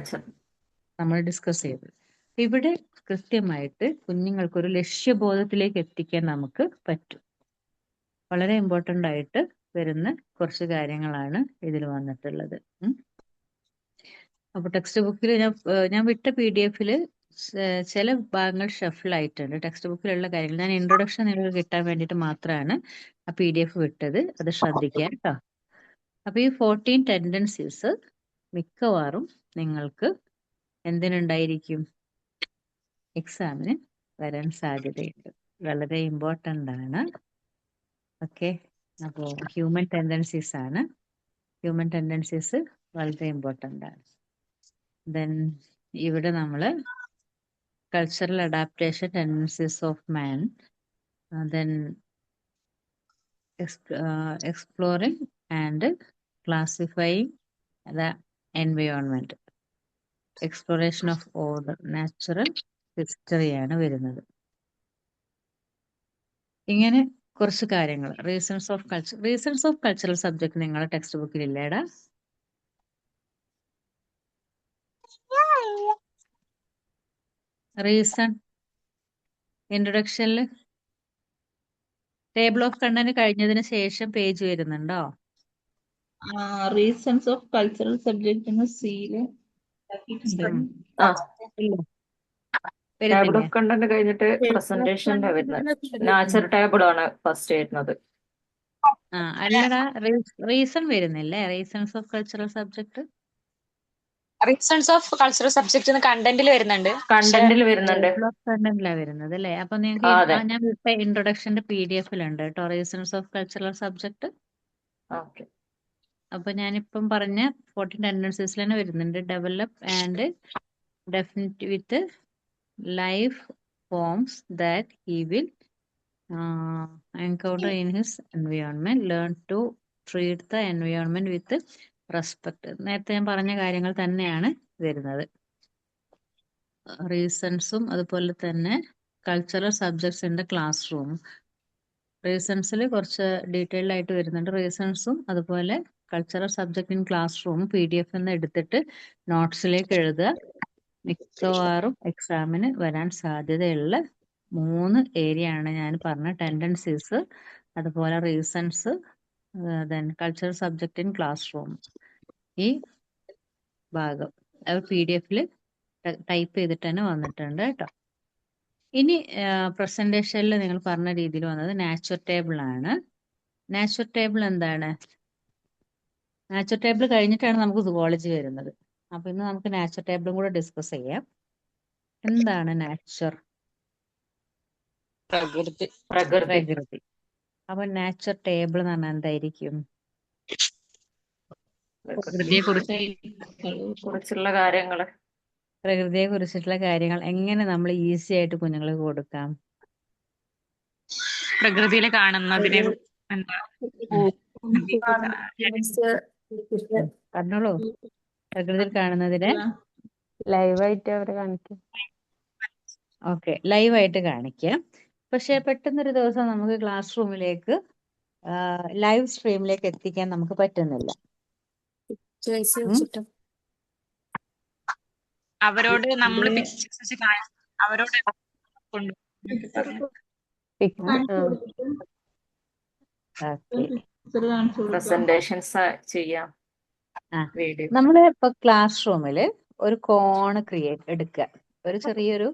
നമ്മൾ ഡിസ്കസ് ചെയ്തത്. ഇവിടെ കൃത്യമായിട്ട് കുഞ്ഞുങ്ങൾക്കൊരു ലക്ഷ്യബോധത്തിലേക്ക് എത്തിക്കാൻ നമുക്ക് പറ്റും. വളരെ ഇമ്പോർട്ടൻ്റ് ആയിട്ട് വരുന്ന കുറച്ച് കാര്യങ്ങളാണ് ഇതിൽ വന്നിട്ടുള്ളത്. അപ്പോൾ ടെക്സ്റ്റ് ബുക്കിൽ ഞാൻ വിട്ട PDF-ൽ ചില ഭാഗങ്ങൾ ഷഫിൾ ആയിട്ടുണ്ട്. ടെക്സ്റ്റ് ബുക്കിലുള്ള കാര്യങ്ങൾ ഞാൻ ഇൻട്രൊഡക്ഷൻ നിങ്ങൾക്ക് കിട്ടാൻ വേണ്ടിയിട്ട് മാത്രമാണ് ആ PDF വിട്ടത്. അത് ശ്രദ്ധിക്കുക കേട്ടോ. അപ്പോൾ ഈ 14 ടെൻഡൻസീസ് മിക്കവാറും നിങ്ങൾക്ക് എന്തിനുണ്ടായിരിക്കും? എക്സാമിന് വരാൻ സാധ്യതയുണ്ട്. വളരെ ഇമ്പോർട്ടൻ്റ് ആണ്. ഓക്കെ, അപ്പോൾ ഹ്യൂമൻ ടെൻഡൻസീസ് ആണ്. ഹ്യൂമൻ ടെൻഡൻസീസ് വളരെ ഇമ്പോർട്ടൻ്റ് ആണ്. ദെൻ ഇവിടെ നമ്മൾ cultural adaptation, tendencies of man, then exploring and classifying the environment, exploration of order, natural history ആണ് വരുന്നത്. ഇങ്ങനെ കുറച്ച് കാര്യങ്ങൾ. റീസൺസ് ഓഫ് കൾച്ചറൽ സബ്ജക്ട് നിങ്ങളുടെ ടെക്സ്റ്റ് ബുക്കിൽ ഇല്ലേടാ? റീസൺ ഇൻട്രൊഡക്ഷനിൽ ടേബിൾ ഓഫ് കണ്ടന്റ് കഴിഞ്ഞതിന് ശേഷം പേജ് വരുന്നുണ്ടോ? Reasons of cultural subject seal table of content കഴിഞ്ഞിട്ട് പ്രസന്റേഷന്റെ വരുന്നത് നാച്ചുറൽ ടേബിൾ ആണ് ഫസ്റ്റ് വരുന്നത്. അല്ലടാ, റീസൺ വരുന്നില്ലേ? Reasons of cultural subject, reasons of cultural subject കണ്ടന്റിൽ വരുന്നുണ്ട്. കണ്ടന്റിലാ വരുന്നത് അല്ലേ? അപ്പൊ നിങ്ങൾക്ക് ഞാൻ വിട്ട ഇൻട്രൊഡക്ഷന്റെ PDF-ലുണ്ട് കേട്ടോ റീസൺസ് ഓഫ് കൾച്ചറൽ സബ്ജക്ട്. അപ്പൊ ഞാനിപ്പം പറഞ്ഞ 14 ടെൻഡൻസീസിൽ തന്നെ വരുന്നുണ്ട്. Develop and definite with life forms that he will encounter in his environment, learn to treat the environment with respect. നേരത്തെ ഞാൻ പറഞ്ഞ കാര്യങ്ങൾ തന്നെയാണ് വരുന്നത്. റീസൺസും അതുപോലെ തന്നെ cultural subjects in the class room. റീസൺസിൽ കുറച്ച് ഡീറ്റെയിൽഡ് ആയിട്ട് വരുന്നുണ്ട്. റീസൺസും അതുപോലെ cultural subject in class room PDF എന്ന് എടുത്തിട്ട് നോട്ട്സിലേക്ക് എഴുതുക. മിക്കവാറും എക്സാമിന് വരാൻ സാധ്യതയുള്ള 3 ഏരിയ ആണ് ഞാൻ പറഞ്ഞ. ടെൻഡൻസീസ്, അതുപോലെ reasons, then cultural subject in class room. ഈ ഭാഗം PDF-ൽ ടൈപ്പ് ചെയ്തിട്ട് തന്നെ വന്നിട്ടുണ്ട് കേട്ടോ. ഇനി പ്രസന്റേഷനിൽ നിങ്ങൾ പറഞ്ഞ രീതിയിൽ വന്നത് നാച്ചുറൽ ടേബിൾ ആണ്. നാച്ചുറൽ ടേബിൾ എന്താണ്? നാച്ചുറൽ ടേബിൾ കഴിഞ്ഞിട്ടാണ് നമുക്ക് സുവോളജി വരുന്നത്. അപ്പൊ ഇന്ന് നമുക്ക് നാച്ചുറൽ ടേബിളും കൂടെ ഡിസ്കസ് ചെയ്യാം. എന്താണ് നാച്ചർ? പ്രകൃതി. അപ്പൊ നാച്ചുറൽ ടേബിൾ എന്ന് പറഞ്ഞാൽ എന്തായിരിക്കും? പ്രകൃതിയെ കുറിച്ചുള്ള കാര്യങ്ങള്, പ്രകൃതിയെ കുറിച്ചിട്ടുള്ള കാര്യങ്ങൾ എങ്ങനെ നമ്മൾ ഈസി ആയിട്ട് കുഞ്ഞുങ്ങൾക്ക് കൊടുക്കാം? പ്രകൃതിയിൽ കാണുന്നതിനെ പറഞ്ഞോളൂ. പ്രകൃതിയിൽ കാണുന്നതിനെ ലൈവായിട്ട് അവരെ കാണിക്കും. ഓക്കെ, ലൈവായിട്ട് കാണിക്കാം. പക്ഷെ പെട്ടെന്നൊരു ദിവസം നമുക്ക് ക്ലാസ് റൂമിലേക്ക് ലൈവ് സ്ട്രീമിലേക്ക് എത്തിക്കാൻ നമുക്ക് പറ്റുന്നില്ല. അവരോട് നമ്മൾ അവരോട് പ്രസന്റേഷൻസ് ചെയ്യാം. നമ്മള് ഇപ്പൊ ക്ലാസ് റൂമിൽ ഒരു കോണ് എടുക്കുക. ഒരു ചെറിയൊരു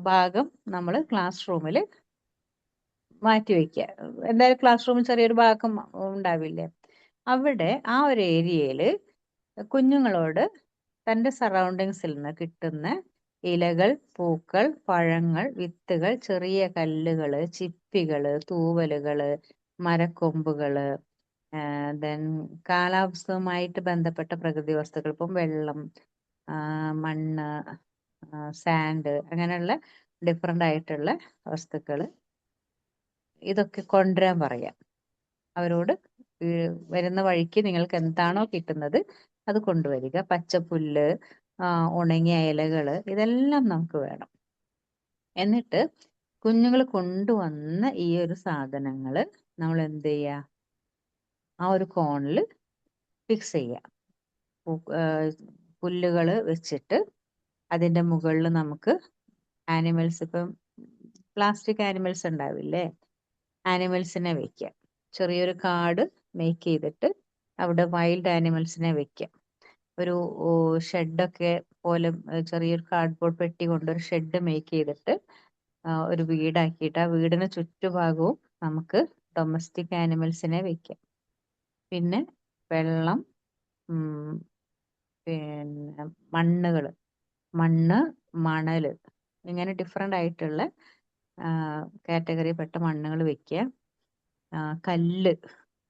ഭാഗം നമ്മൾ ക്ലാസ് റൂമിൽ മാറ്റി വെക്കുക. എന്തായാലും ക്ലാസ് റൂമിൽ ചെറിയൊരു ഭാഗം ഉണ്ടാവില്ലേ, അവിടെ ആ ഒരു ഏരിയയിൽ കുഞ്ഞുങ്ങളോട് തൻ്റെ സറൗണ്ടിങ്സിൽ നിന്ന് കിട്ടുന്ന ഇലകൾ, പൂക്കൾ, പഴങ്ങൾ, വിത്തുകൾ, ചെറിയ കല്ലുകൾ, ചിപ്പികൾ, തൂവലുകൾ, മരക്കൊമ്പുകൾ, ദെൻ കാലാവസ്ഥയുമായിട്ട് ബന്ധപ്പെട്ട പ്രകൃതി വസ്തുക്കൾ, ഇപ്പം വെള്ളം, മണ്ണ്, സാൻഡ്, അങ്ങനെയുള്ള ഡിഫറെൻ്റ് ആയിട്ടുള്ള വസ്തുക്കൾ ഇതൊക്കെ കൊണ്ടുവരാൻ പറയാം അവരോട്. വരുന്ന വഴിക്ക് നിങ്ങൾക്ക് എന്താണോ കിട്ടുന്നത് അത് കൊണ്ടുവരിക. പച്ചപ്പുല്ല്, ഉണങ്ങിയ ഇലകൾ, ഇതെല്ലാം നമുക്ക് വേണം. എന്നിട്ട് കുഞ്ഞുങ്ങൾ കൊണ്ടുവന്ന ഈ ഒരു സാധനങ്ങൾ നമ്മൾ എന്ത് ചെയ്യുക, ആ ഒരു കോണിൽ ഫിക്സ് ചെയ്യുക. പുല്ലുകൾ വെച്ചിട്ട് അതിൻ്റെ മുകളിൽ നമുക്ക് ആനിമൽസ്, ഇപ്പം പ്ലാസ്റ്റിക് ആനിമൽസ് ഉണ്ടാവില്ലേ, ആനിമൽസിനെ വെക്കുക. ചെറിയൊരു കാർഡ് മേക്ക് ചെയ്തിട്ട് അവിടെ വൈൽഡ് ആനിമൽസിനെ വെക്കുക. ഒരു ഷെഡൊക്കെ പോലെ ചെറിയൊരു കാർഡ്ബോർഡ് പെട്ടി കൊണ്ടൊരു ഷെഡ് മേക്ക് ചെയ്തിട്ട് ഒരു വീടാക്കിയിട്ട് ആ വീടിന് ചുറ്റുഭാഗവും നമുക്ക് ഡൊമസ്റ്റിക് ആനിമൽസിനെ വെക്കാം. പിന്നെ വെള്ളം, പിന്നെ മണ്ണ്, മണൽ, ഇങ്ങനെ ഡിഫറെൻ്റ് ആയിട്ടുള്ള കാറ്റഗറിപ്പെട്ട മണ്ണുകൾ വെക്കുക. കല്ല്,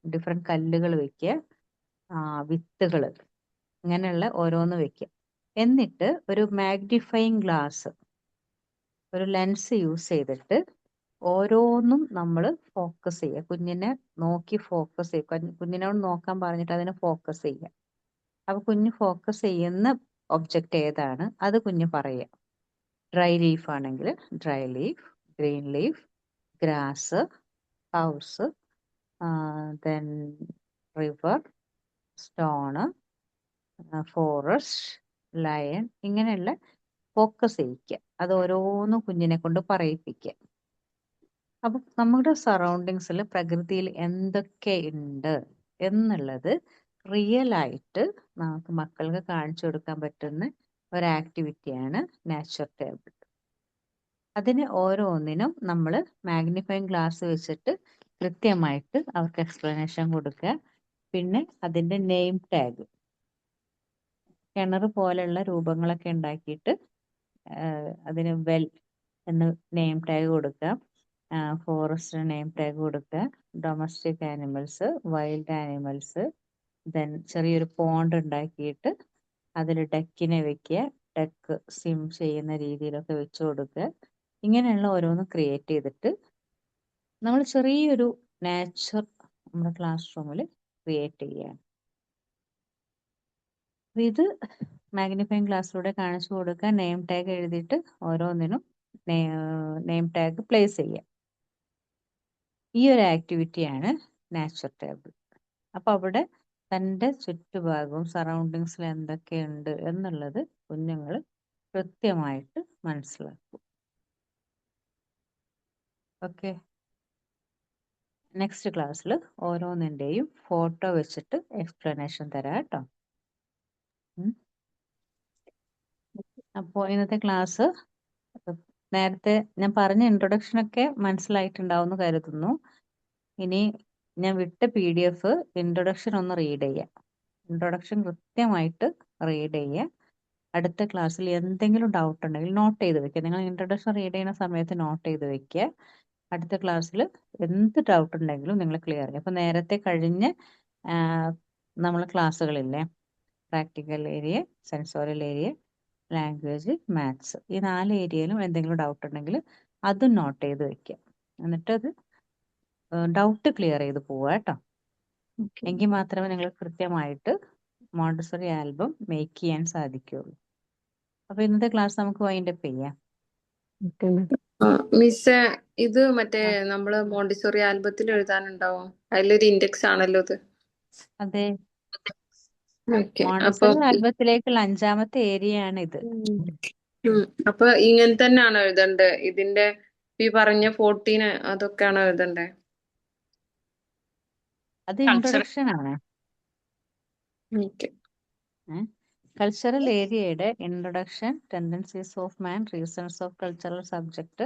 ഡിഫറെൻറ്റ് കല്ലുകൾ വെക്കുക. വിത്തുകൾ, ഇങ്ങനെയുള്ള ഓരോന്ന് വെക്കുക. എന്നിട്ട് ഒരു മാഗ്നിഫൈങ് ഗ്ലാസ്, ഒരു ലെൻസ് യൂസ് ചെയ്തിട്ട് ഓരോന്നും നമ്മൾ ഫോക്കസ് ചെയ്യുക. കുഞ്ഞിനെ നോക്കി ഫോക്കസ് ചെയ്യുക. കുഞ്ഞിനോട് നോക്കാൻ പറഞ്ഞിട്ട് അതിനെ ഫോക്കസ് ചെയ്യുക. അപ്പോൾ കുഞ്ഞ് ഫോക്കസ് ചെയ്യുന്ന ഒബ്ജക്റ്റ് ഏതാണ് അത് കുഞ്ഞ് പറയുക. ഡ്രൈ ലീഫ് ആണെങ്കിൽ dry leaf, green leaf, grass, house, then river, stone, forest, lion, ഇങ്ങനെയുള്ള ഫോക്കസ് ചെയ്യിക്കുക. അത് ഓരോന്നും കുഞ്ഞിനെ കൊണ്ട് പറയിപ്പിക്കുക. അപ്പം നമ്മുടെ സറൗണ്ടിങ്സിൽ പ്രകൃതിയിൽ എന്തൊക്കെ ഉണ്ട് എന്നുള്ളത് റിയൽ ആയിട്ട് നമുക്ക് മക്കൾക്ക് കാണിച്ചു കൊടുക്കാൻ പറ്റുന്ന ഒരു ആക്ടിവിറ്റിയാണ് നാച്ചർ ടേബിൾ. അതിന് ഓരോന്നിനും നമ്മൾ മാഗ്നിഫൈങ് ഗ്ലാസ് വെച്ചിട്ട് കൃത്യമായിട്ട് അവർക്ക് എക്സ്പ്ലനേഷൻ കൊടുക്കുക. പിന്നെ അതിൻ്റെ നെയിം ടാഗ്, കിണർ പോലെയുള്ള രൂപങ്ങളൊക്കെ ഉണ്ടാക്കിയിട്ട് അതിന് വെൽ എന്ന് നെയിം ടാഗ് കൊടുക്കുക. ഫോറസ്റ്റ് നെയിം ടാഗ് കൊടുക്കുക. Domestic animals, wild animals, then ചെറിയൊരു പോണ്ട് ഉണ്ടാക്കിയിട്ട് അതിൽ ഡക്കിനെ വെക്കുക. ഡക്ക് സ്വിം ചെയ്യുന്ന രീതിയിലൊക്കെ വെച്ച് കൊടുക്കുക. ഇങ്ങനെയുള്ള ഓരോന്ന് ക്രിയേറ്റ് ചെയ്തിട്ട് നമ്മൾ ചെറിയൊരു നാച്ചർ നമ്മുടെ ക്ലാസ് റൂമിൽ ക്രിയേറ്റ് ചെയ്യുകയാണ്. ഇത് മാഗ്നിഫൈങ് ഗ്ലാസ്സിലൂടെ കാണിച്ചു കൊടുക്കുക. നെയിം ടാഗ് എഴുതിയിട്ട് ഓരോന്നിനും നെയിം ടാഗ് പ്ലേസ് ചെയ്യുക. ഈ ഒരു ആക്ടിവിറ്റിയാണ് നാച്ചർ ടേബിൾ. അപ്പോൾ അവിടെ തൻ്റെ ചുറ്റുഭാഗവും സറൗണ്ടിങ്സിൽ എന്തൊക്കെയുണ്ട് എന്നുള്ളത് കുഞ്ഞുങ്ങൾ കൃത്യമായിട്ട് മനസ്സിലാക്കും. ഓക്കെ, നെക്സ്റ്റ് ക്ലാസ്സിൽ ഓരോന്നിൻ്റെയും ഫോട്ടോ വെച്ചിട്ട് എക്സ്പ്ലനേഷൻ തരാം കേട്ടോ. അപ്പോൾ ഇന്നത്തെ ക്ലാസ് നേരത്തെ ഞാൻ പറഞ്ഞ ഇൻട്രൊഡക്ഷനൊക്കെ മനസ്സിലായിട്ടുണ്ടാവുമെന്ന് കരുതുന്നു. ഇനി ഞാൻ വിട്ട PDF ഇൻട്രൊഡക്ഷൻ ഒന്ന് റീഡ് ചെയ്യാം. ഇൻട്രൊഡക്ഷൻ കൃത്യമായിട്ട് റീഡ് ചെയ്യുക. അടുത്ത ക്ലാസ്സിൽ എന്തെങ്കിലും ഡൗട്ട് ഉണ്ടെങ്കിൽ നോട്ട് ചെയ്ത് വെക്കുക. നിങ്ങൾ ഇൻട്രൊഡക്ഷൻ റീഡ് ചെയ്യുന്ന സമയത്ത് നോട്ട് ചെയ്ത് വെക്കുക. അടുത്ത ക്ലാസ്സിൽ എന്ത് ഡൗട്ട് ഉണ്ടെങ്കിലും നിങ്ങൾ ക്ലിയർ ചെയ്യുക. അപ്പോൾ നേരത്തെ കഴിഞ്ഞ നമ്മളെ ക്ലാസ്സുകളില്ലേ, practical area, sensorial area, language, maths, ഈ 4 ഏരിയയിലും എന്തെങ്കിലും ഡൗട്ട് ഉണ്ടെങ്കിൽ അതും നോട്ട് ചെയ്ത് വെക്കുക. എന്നിട്ടത് ഡൗട്ട് ക്ലിയർ ചെയ്ത് പോവുക കേട്ടോ. എങ്കിൽ മാത്രമേ നിങ്ങൾ കൃത്യമായിട്ട് മോണ്ടിസറി ആൽബം മേക്ക് ചെയ്യാൻ സാധിക്കുകയുള്ളൂ. അപ്പൊ ഇന്നത്തെ ക്ലാസ് നമുക്ക് വൈൻഡപ്പ് ചെയ്യാം. മിസ്, ഇത് മറ്റേ നമ്മള് മോണ്ടിസോറി ആൽബത്തിൽ എഴുതാനുണ്ടാവും. അതിലൊരു ഇൻഡെക്സ് ആണല്ലോ ഇത്. അതെ, ഓക്കെ. അപ്പൊ മോണ്ടിസറി ആൽബത്തിലേക്കുള്ള 5ാമത്തെ ഏരിയ ആണ് ഇത്. അപ്പൊ ഇങ്ങനെ തന്നെയാണോ എഴുതണ്ടേ? ഇതിന്റെ ഈ പറഞ്ഞ 14 അതൊക്കെയാണോ എഴുതണ്ടേ? അത് ഇൻട്രൊഡക്ഷൻ ആണ്. ഓക്കെ. കൾച്ചറൽ ഏരിയയുടെ introduction, tendencies of man, reasons of cultural subject,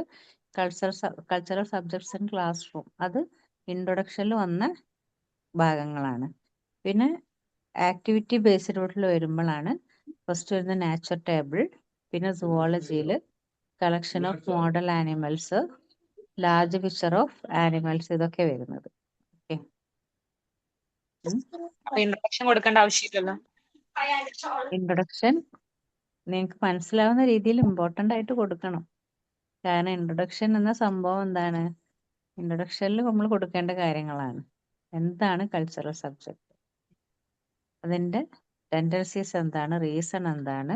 cultural subjects in class room, അത് ഇൻട്രൊഡക്ഷനിൽ വന്ന ഭാഗങ്ങളാണ്. പിന്നെ ആക്ടിവിറ്റി ബേസ്ഡിലോട്ടിൽ വരുമ്പോഴാണ് ഫസ്റ്റ് വരുന്ന നാച്ചർ ടേബിൾ, പിന്നെ സുവോളജിയിൽ collection of model animals, large picture of animals, ഇതൊക്കെ വരുന്നത്. ഓക്കെ. അപ്പൊ ഇൻട്രൊഡക്ഷൻ കൊടുക്കേണ്ട ആവശ്യമില്ലല്ലോ. ഇൻട്രൊഡക്ഷൻ നിങ്ങൾക്ക് മനസ്സിലാവുന്ന രീതിയിൽ ഇമ്പോർട്ടൻ്റ് ആയിട്ട് കൊടുക്കണം. കാരണം ഇൻട്രൊഡക്ഷൻ എന്ന സംഭവം എന്താണ്, ഇൻട്രൊഡക്ഷനിൽ നമ്മൾ കൊടുക്കേണ്ട കാര്യങ്ങളാണ്. എന്താണ് കൾച്ചറൽ സബ്ജക്ട്, അതിൻ്റെ ടെൻഡൻസീസ് എന്താണ്, റീസൺ എന്താണ്,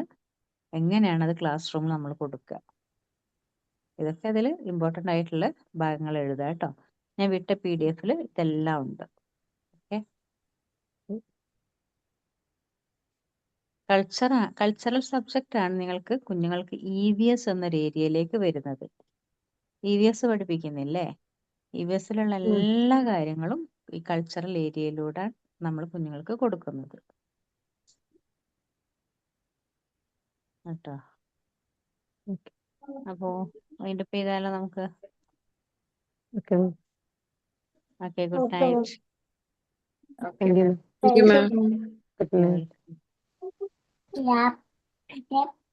എങ്ങനെയാണ് അത് ക്ലാസ് റൂമിൽ നമ്മൾ കൊടുക്കുക, ഇതൊക്കെ അതിൽ ഇമ്പോർട്ടൻ്റ് ആയിട്ടുള്ള ഭാഗങ്ങൾ എഴുതുക കേട്ടോ. ഞാൻ വിട്ട PDF ഇതെല്ലാം ഉണ്ട്. ഓക്കെ. കൾച്ചറൽ സബ്ജക്റ്റ് ആണ് നിങ്ങൾക്ക് കുഞ്ഞുങ്ങൾക്ക് EVS എന്നൊരു ഏരിയയിലേക്ക് വരുന്നത്. EVS പഠിപ്പിക്കുന്നില്ലേ? EVSലുള്ള എല്ലാ കാര്യങ്ങളും ഈ കൾച്ചറൽ ഏരിയയിലൂടെ നമ്മൾ കുഞ്ഞുങ്ങൾക്ക് കൊടുക്കുന്നത് കേട്ടോ. Okay. അപ്പോ അതിൻ്റെ ചെയ്താലോ നമുക്ക്. Okay. Okay, good night. Okay Thank you. Thank you, ma'am. Good night. Welcome.